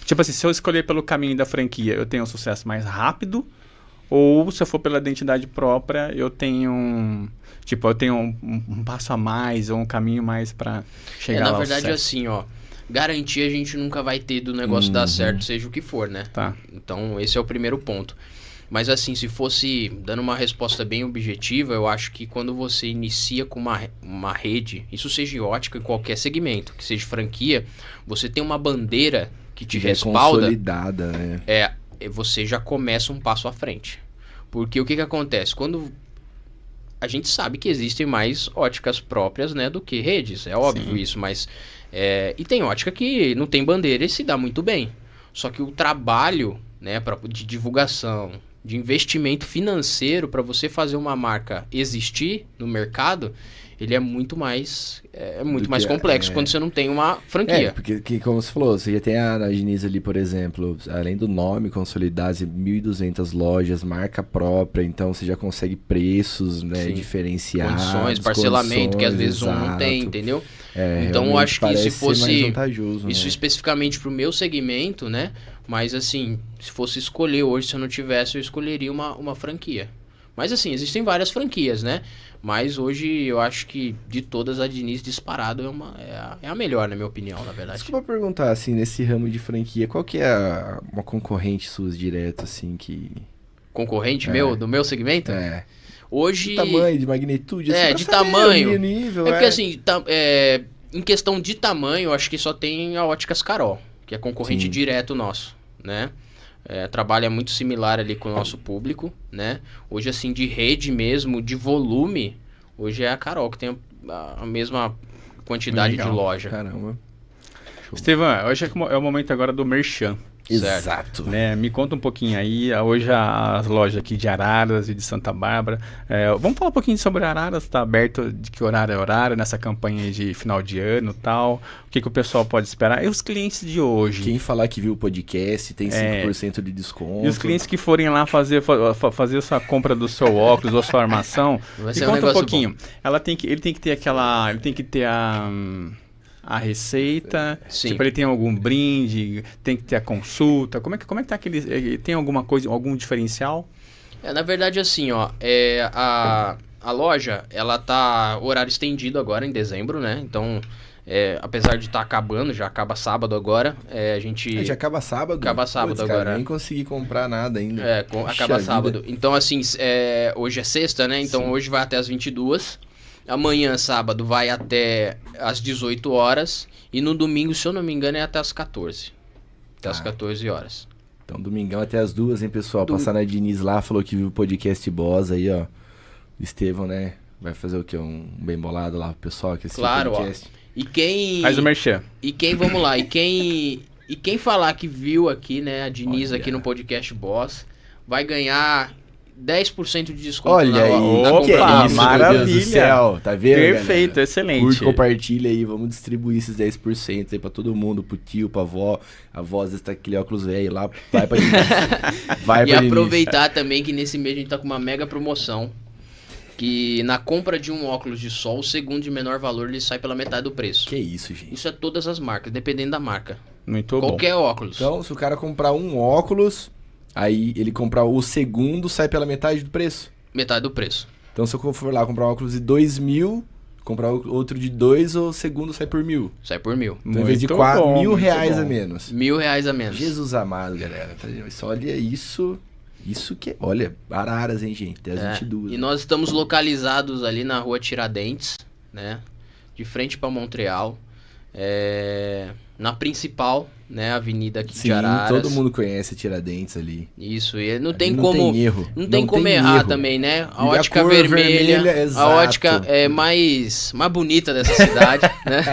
Tipo assim, se eu escolher pelo caminho da franquia, eu tenho um sucesso mais rápido, ou se eu for pela identidade própria, eu tenho um passo a mais, ou um caminho mais para chegar lá. Na verdade, assim, garantia a gente nunca vai ter do negócio dar certo, seja o que for, né? Tá. Então, esse é o primeiro ponto. Mas assim, se fosse dando uma resposta bem objetiva, eu acho que quando você inicia com uma rede, isso seja em ótica em qualquer segmento, que seja franquia, você tem uma bandeira que te respalda. Consolidada, né? Você já começa um passo à frente. Porque o que acontece? Quando a gente sabe que existem mais óticas próprias, né, do que redes, é óbvio isso, mas... e tem ótica que não tem bandeira e se dá muito bem. Só que o trabalho, né, de divulgação, de investimento financeiro para você fazer uma marca existir no mercado, ele é muito mais complexo quando você não tem uma franquia. Porque como você falou, você já tem a Diniz ali, por exemplo, além do nome consolidado, 1.200 lojas, marca própria, então você já consegue preços, né, diferenciados. Condições, parcelamento, que às vezes um não tem, entendeu? Então eu acho que se fosse isso especificamente para o meu segmento, né? Mas assim, se fosse escolher hoje, se eu não tivesse, eu escolheria uma franquia. Mas assim, existem várias franquias, né? Mas hoje eu acho que de todas a Diniz disparado é a melhor, na minha opinião, na verdade. Desculpa perguntar, assim, nesse ramo de franquia, qual que é uma concorrente sua direta, assim, que... Concorrente do meu segmento? Hoje... De tamanho, de magnitude? Assim, de tamanho. Nível, porque assim, em questão de tamanho, eu acho que só tem a Óticas Carol, que é concorrente direto nosso, né? trabalha muito similar ali com o nosso público, né? Hoje, assim, de rede mesmo, de volume, hoje é a Carol que tem a mesma quantidade de loja. Caramba. Estevão, hoje é o momento agora do merchan. Exato. Né? Me conta um pouquinho aí, hoje as lojas aqui de Araras e de Santa Bárbara, vamos falar um pouquinho sobre Araras, tá aberto de que horário é horário, nessa campanha de final de ano e tal, o que o pessoal pode esperar, e os clientes de hoje? Quem falar que viu o podcast tem 5% de desconto. E os clientes que forem lá fazer sua compra do seu óculos ou sua armação, me conta um pouquinho, ele tem que ter a receita, Sim. Tipo, ele tem algum brinde, tem que ter a consulta, como é que tá aquele, tem alguma coisa, algum diferencial? Na verdade, assim, ó, a loja, ela tá horário estendido agora em dezembro, né? Então, apesar de estar acabando, já acaba sábado agora, a gente... Já acaba sábado? Acaba sábado. Putz, agora. Nem consegui comprar nada ainda. Acaba sábado. Então, assim, hoje é sexta, né? Então, Sim. Hoje vai até as 22h. Amanhã, sábado, vai até às 18 horas. E no domingo, se eu não me engano, é até às 14. Até às 14 horas. Então, domingão até às 2, hein, pessoal? Passar na Diniz lá, falou que viu o podcast Boss aí, ó. O Estevão, né? Vai fazer o quê? Um bem bolado lá pro pessoal que assistiu o podcast. Ó. E quem... Faz o merchan. E quem, vamos lá, e quem falar que viu aqui, né, a Diniz aqui no podcast Boss, vai ganhar... 10% de desconto. Olha aí, opa, maravilha. Meu Deus do céu, tá vendo? Perfeito, galera? Excelente. Curte, compartilha aí, vamos distribuir esses 10% aí pra todo mundo, pro tio, pra avó. A avó às vezes tá com aquele óculos velho lá, vai pra Diniz. E aproveitar também que nesse mês a gente tá com uma mega promoção. Que na compra de um óculos de sol, o segundo de menor valor, ele sai pela metade do preço. Que isso, gente. Isso é todas as marcas, dependendo da marca. Muito Qualquer bom. óculos. Então, se o cara comprar um óculos... Aí ele comprar o segundo, sai pela metade do preço? Metade do preço. Então se eu for lá comprar um óculos de 2.000, comprar outro de 2, o segundo sai por 1.000? Sai por 1.000. Então, em vez de R$1.000 a menos. R$1.000 a menos. Jesus amado, galera. Olha isso. Isso que... Olha, Araras, hein, gente? Até as 22. E nós estamos localizados ali na rua Tiradentes, né? De frente para Montreal. Na principal... né, avenida aqui de Araras. Todo mundo conhece Tiradentes ali. Isso, e não tem não como... Tem erro. Não tem como errar também, né? A ótica vermelha a ótica mais bonita dessa cidade, né?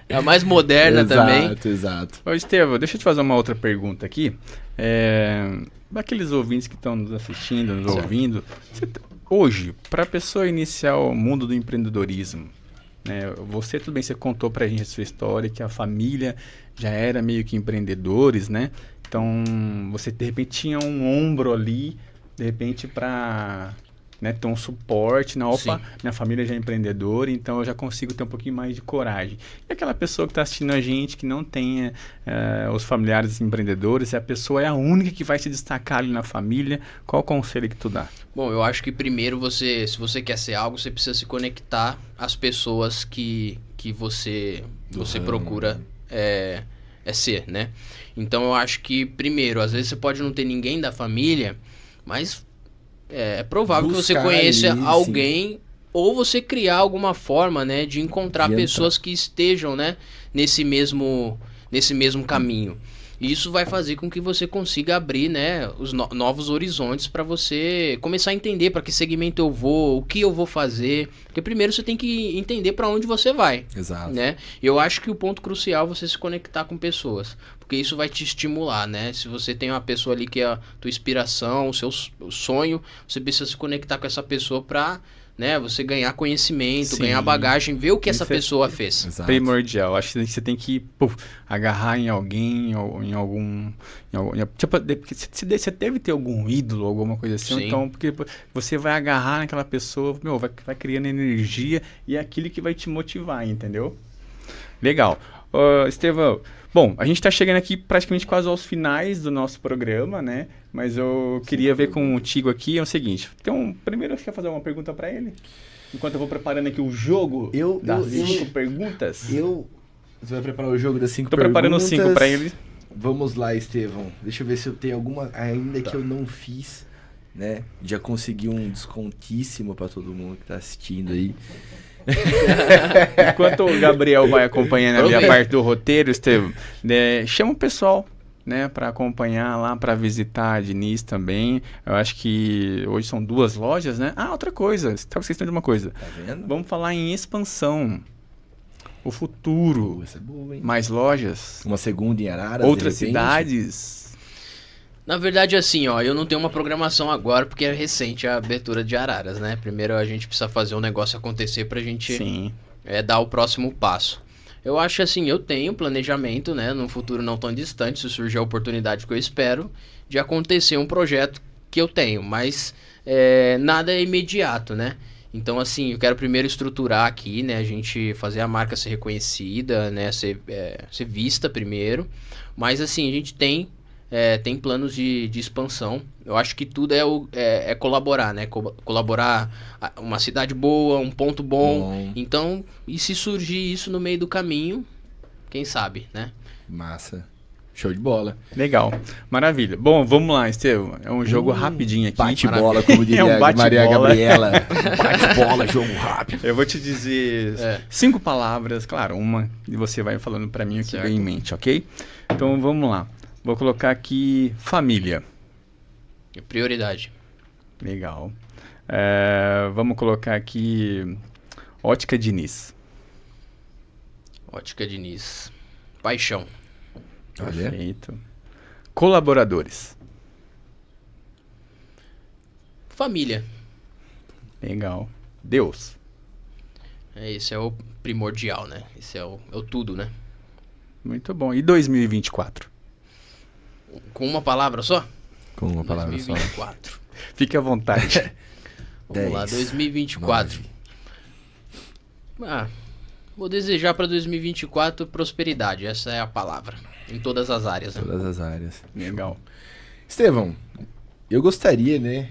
É a mais moderna também. Exato. Ô, Estevão, deixa eu te fazer uma outra pergunta aqui. Daqueles ouvintes que estão nos assistindo, nos ouvindo, hoje, para a pessoa iniciar o mundo do empreendedorismo, né, você, tudo bem, você contou pra gente a sua história, que a família já era meio que empreendedores, né? Então, você de repente tinha um ombro ali, de repente pra, né, ter um suporte, né? Opa, minha família já é empreendedora, então eu já consigo ter um pouquinho mais de coragem. E aquela pessoa que está assistindo a gente, que não tenha os familiares empreendedores, a pessoa é a única que vai se destacar ali na família, qual o conselho que tu dá? Bom, eu acho que primeiro se você quer ser algo, você precisa se conectar às pessoas que você procura ser, né? Então eu acho que primeiro, às vezes você pode não ter ninguém da família, mas é provável que você conheça alguém, sim. Ou você criar alguma forma, né, de encontrar pessoas que estejam, né, nesse mesmo caminho. E isso vai fazer com que você consiga abrir, né, os novos horizontes para você começar a entender para que segmento eu vou, o que eu vou fazer. Porque primeiro você tem que entender para onde você vai. Exato. Né? Eu acho que o ponto crucial é você se conectar com pessoas. Porque isso vai te estimular, né? Se você tem uma pessoa ali que é a tua inspiração, o seu sonho, você precisa se conectar com essa pessoa para... né, você ganhar conhecimento, sim, ganhar bagagem, ver o que essa pessoa fez. Exato. Primordial. Acho que você tem que agarrar em alguém, em algum tipo, você deve ter algum ídolo, alguma coisa assim. Sim. Então, porque você vai agarrar naquela pessoa, vai criando energia e é aquilo que vai te motivar, entendeu? Legal. Estevão, bom, a gente está chegando aqui praticamente quase aos finais do nosso programa, né? Mas eu queria ver contigo aqui, é o seguinte. Então, primeiro você quer fazer uma pergunta para ele? Enquanto eu vou preparando aqui o jogo das 5 perguntas. Você vai preparar o jogo das 5 perguntas? Tô preparando 5 para ele. Vamos lá, Estevão. Deixa eu ver se eu tenho alguma ainda que eu não fiz, né? Já consegui um descontíssimo para todo mundo que tá assistindo aí. Enquanto o Gabriel vai acompanhando ali a parte do roteiro, Estevão, chama o pessoal né, para acompanhar lá, para visitar a Diniz também. Eu acho que hoje são 2 lojas, né? Ah, outra coisa, estava esquecendo de uma coisa. Tá vendo? Vamos falar em expansão. O futuro. Essa é boa, hein? Mais lojas. Uma segunda em Araras, Outras de repente. cidades. Na verdade, assim, ó, eu não tenho uma programação agora porque é recente a abertura de Araras, né? Primeiro a gente precisa fazer um negócio acontecer pra gente Sim. dar o próximo passo. Eu acho assim, eu tenho planejamento, né? Num futuro não tão distante, se surgir a oportunidade que eu espero, de acontecer um projeto que eu tenho, mas nada é imediato, né? Então, assim, eu quero primeiro estruturar aqui, né? A gente fazer a marca ser reconhecida, né? Ser vista primeiro. Mas, assim, a gente tem planos de expansão. Eu acho que tudo é colaborar, né? Colaborar uma cidade boa, um ponto bom. Então, e se surgir isso no meio do caminho, quem sabe, né? Massa. Show de bola. Legal. Maravilha. Bom, vamos lá, Estevão. É um jogo rapidinho aqui. Bate-bola, como diria um Maria Gabriela. Bate-bola, jogo rápido. Eu vou te dizer 5 palavras, claro, uma, e você vai falando pra mim o que vem em mente, ok? Então, vamos lá. Vou colocar aqui família. Prioridade. Legal. Vamos colocar aqui Ótica Diniz. Ótica Diniz. Paixão. Perfeito. Colaboradores. Família. Legal. Deus. Esse é o primordial, né? Esse é o tudo, né? Muito bom. E 2024? Com uma palavra só? Com uma palavra 2024. só. Fique à vontade. Vamos lá, 2024. Vou desejar para 2024 prosperidade. Essa é a palavra. Em todas as áreas. Né? Todas as áreas. Legal. Estevão, eu gostaria, né?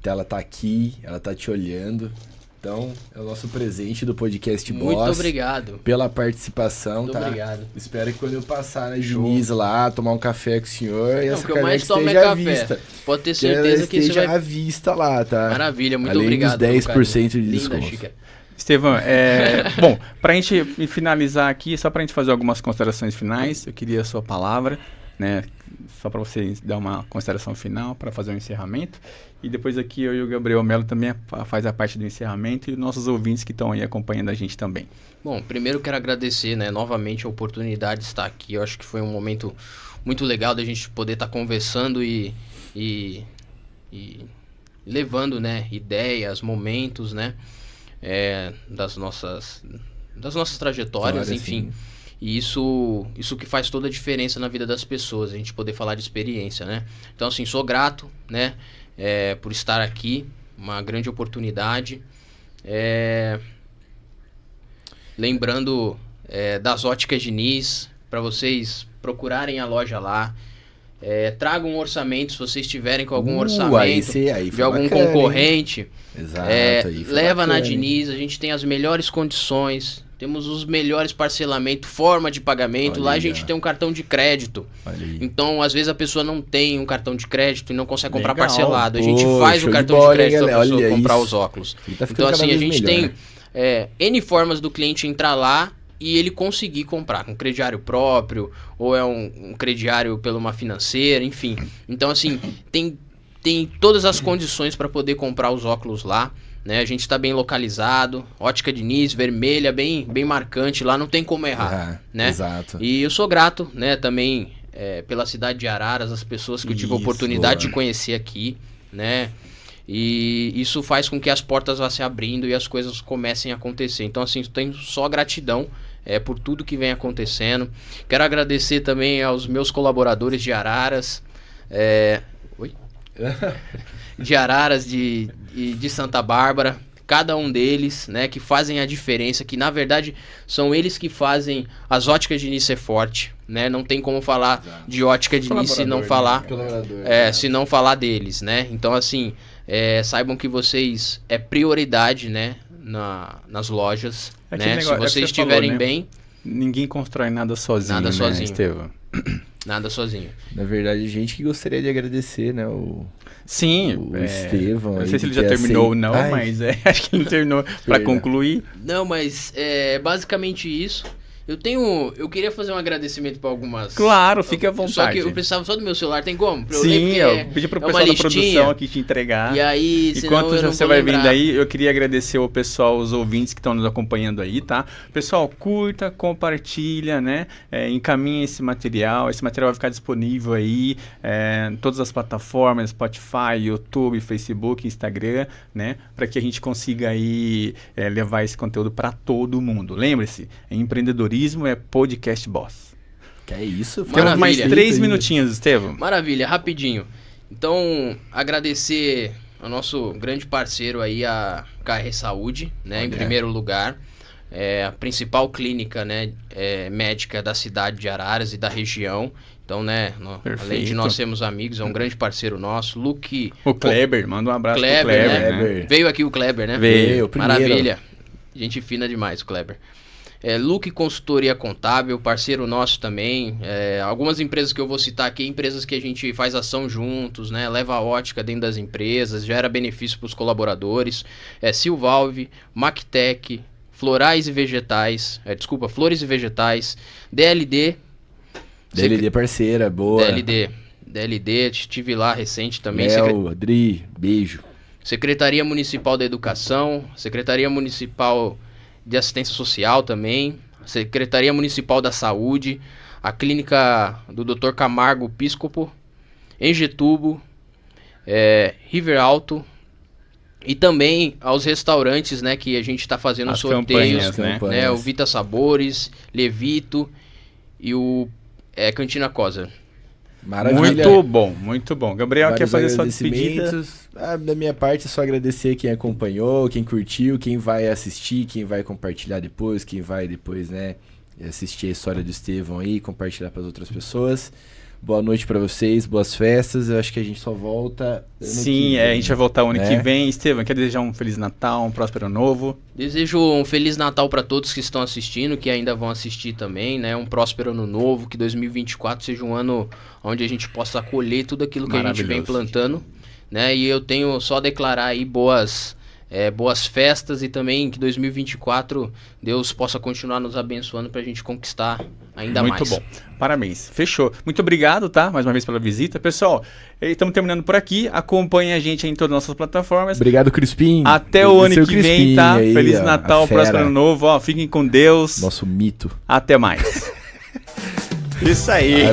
Ela tá aqui, ela tá te olhando. Então, é o nosso presente do podcast Boss. Muito obrigado. Pela participação, Muito obrigado. Espero que quando eu passar na Diniz lá, tomar um café com o senhor, essa caneca esteja à vista. Pode ter certeza que esteja à vista lá, tá? Maravilha, muito Além obrigado. Além dos 10% de desconto. Chica. Estevão, bom, pra gente finalizar aqui, só pra gente fazer algumas considerações finais, eu queria a sua palavra, né? Só para você dar uma consideração final, para fazer um encerramento. E depois aqui eu e o Gabriel Melo também faz a parte do encerramento e os nossos ouvintes que estão aí acompanhando a gente também. Bom, primeiro quero agradecer, né, novamente a oportunidade de estar aqui. Eu acho que foi um momento muito legal da gente poder estar conversando e levando, né, ideias, momentos, né, das nossas trajetórias, enfim. Sim. E isso que faz toda a diferença na vida das pessoas, a gente poder falar de experiência, né? Então, assim, sou grato, né, por estar aqui, uma grande oportunidade. Lembrando das Óticas Diniz, para vocês procurarem a loja lá. Tragam um orçamento, se vocês tiverem com algum orçamento de algum bacana, concorrente. Hein? Exato, leva bacana, na Diniz, a gente tem as melhores condições. Temos os melhores parcelamentos, forma de pagamento. Olha, lá a gente tem um cartão de crédito. Então, às vezes a pessoa não tem um cartão de crédito e não consegue comprar parcelado. A gente faz o cartão de crédito para a pessoa comprar os óculos. Então, assim, a gente tem N formas do cliente entrar lá e ele conseguir comprar com crediário próprio, ou é um crediário pela uma financeira, enfim. Então, assim, tem todas as condições para poder comprar os óculos lá. Né, a gente está bem localizado, Ótica Diniz, vermelha, bem marcante, lá não tem como errar, né? Exato. E eu sou grato, né, também pela cidade de Araras, as pessoas que eu tive a oportunidade de conhecer aqui, né? E isso faz com que as portas vá se abrindo e as coisas comecem a acontecer. Então, assim, tenho só gratidão por tudo que vem acontecendo. Quero agradecer também aos meus colaboradores de Araras, de Araras, de Santa Bárbara, cada um deles, né, que fazem a diferença, que na verdade são eles que fazem as Óticas Diniz ser forte, né? Não tem como falar de Ótica Diniz se não falar, se não falar deles, né? Então, assim, saibam que vocês prioridade, né, nas lojas, né? Se vocês estiverem falou, né? Bem, ninguém constrói nada sozinho, nada sozinho, Estevão. Nada sozinho. Na verdade, a gente que gostaria de agradecer, né, o Estevão. Não sei se ele já terminou ou não, mas acho que ele não terminou para concluir. Não, mas é basicamente isso. Eu queria fazer um agradecimento para algumas... Claro, fique à vontade. Só que eu precisava só do meu celular, tem como? Sim, eu pedi pro pessoal da produção aqui te entregar. E aí, enquanto você vai vendo aí, eu queria agradecer ao pessoal, os ouvintes que estão nos acompanhando aí, tá? Pessoal, curta, compartilha, né? Encaminha esse material vai ficar disponível aí em todas as plataformas, Spotify, YouTube, Facebook, Instagram, né? Para que a gente consiga aí levar esse conteúdo para todo mundo. Lembre-se, empreendedorismo é podcast boss. Que é isso? Temos mais 3 minutinhos, Estevão. Maravilha, rapidinho. Então, agradecer ao nosso grande parceiro aí, a KR Saúde, né? Em primeiro lugar. A principal clínica, né, médica da cidade de Araras e da região. Então, né, além de nós sermos amigos, é um grande parceiro nosso. Luke... O Kleber, manda um abraço pro Kleber, né? Veio aqui o Kleber, né? Veio, maravilha. Gente fina demais, o Kleber. Luke Consultoria Contábil, parceiro nosso também. Algumas empresas que eu vou citar aqui, empresas que a gente faz ação juntos, né? Leva a ótica dentro das empresas, gera benefício para os colaboradores. Silvalve, Mactec, Flores e Vegetais, DLD. DLD parceira, boa. DLD, estive lá recente também. Adri, beijo. Secretaria Municipal da Educação, Secretaria Municipal de Assistência Social também, Secretaria Municipal da Saúde, a Clínica do Dr. Camargo Piscopo, Engetubo, River Alto, e também aos restaurantes, né, que a gente está fazendo as sorteios, campanhas, né, o Vita Sabores, Levito e o Cantina Cosa. Maravilha. Muito bom. Gabriel, quer fazer sua despedida? Da minha parte, é só agradecer quem acompanhou, quem curtiu, quem vai assistir, quem vai compartilhar depois, quem vai depois, né, assistir a história do Estevão aí, compartilhar para as outras pessoas. Boa noite pra vocês, boas festas. Eu acho que a gente só volta... Sim, a gente vai voltar o ano que vem. Estevão, quer desejar um Feliz Natal, um próspero ano novo? Desejo um Feliz Natal para todos que estão assistindo, que ainda vão assistir também, né? Um próspero ano novo, que 2024 seja um ano onde a gente possa colher tudo aquilo que a gente vem plantando, né? E eu tenho só a declarar aí boas festas e também que 2024 Deus possa continuar nos abençoando pra gente conquistar ainda mais. Muito bom. Parabéns. Fechou. Muito obrigado, tá? Mais uma vez pela visita. Pessoal, estamos terminando por aqui. Acompanhe a gente aí em todas as nossas plataformas. Obrigado, Crispim. Até o ano que vem, tá? Aí, Feliz Natal, próximo ano novo. Ó, fiquem com Deus. Nosso mito. Até mais. Isso aí.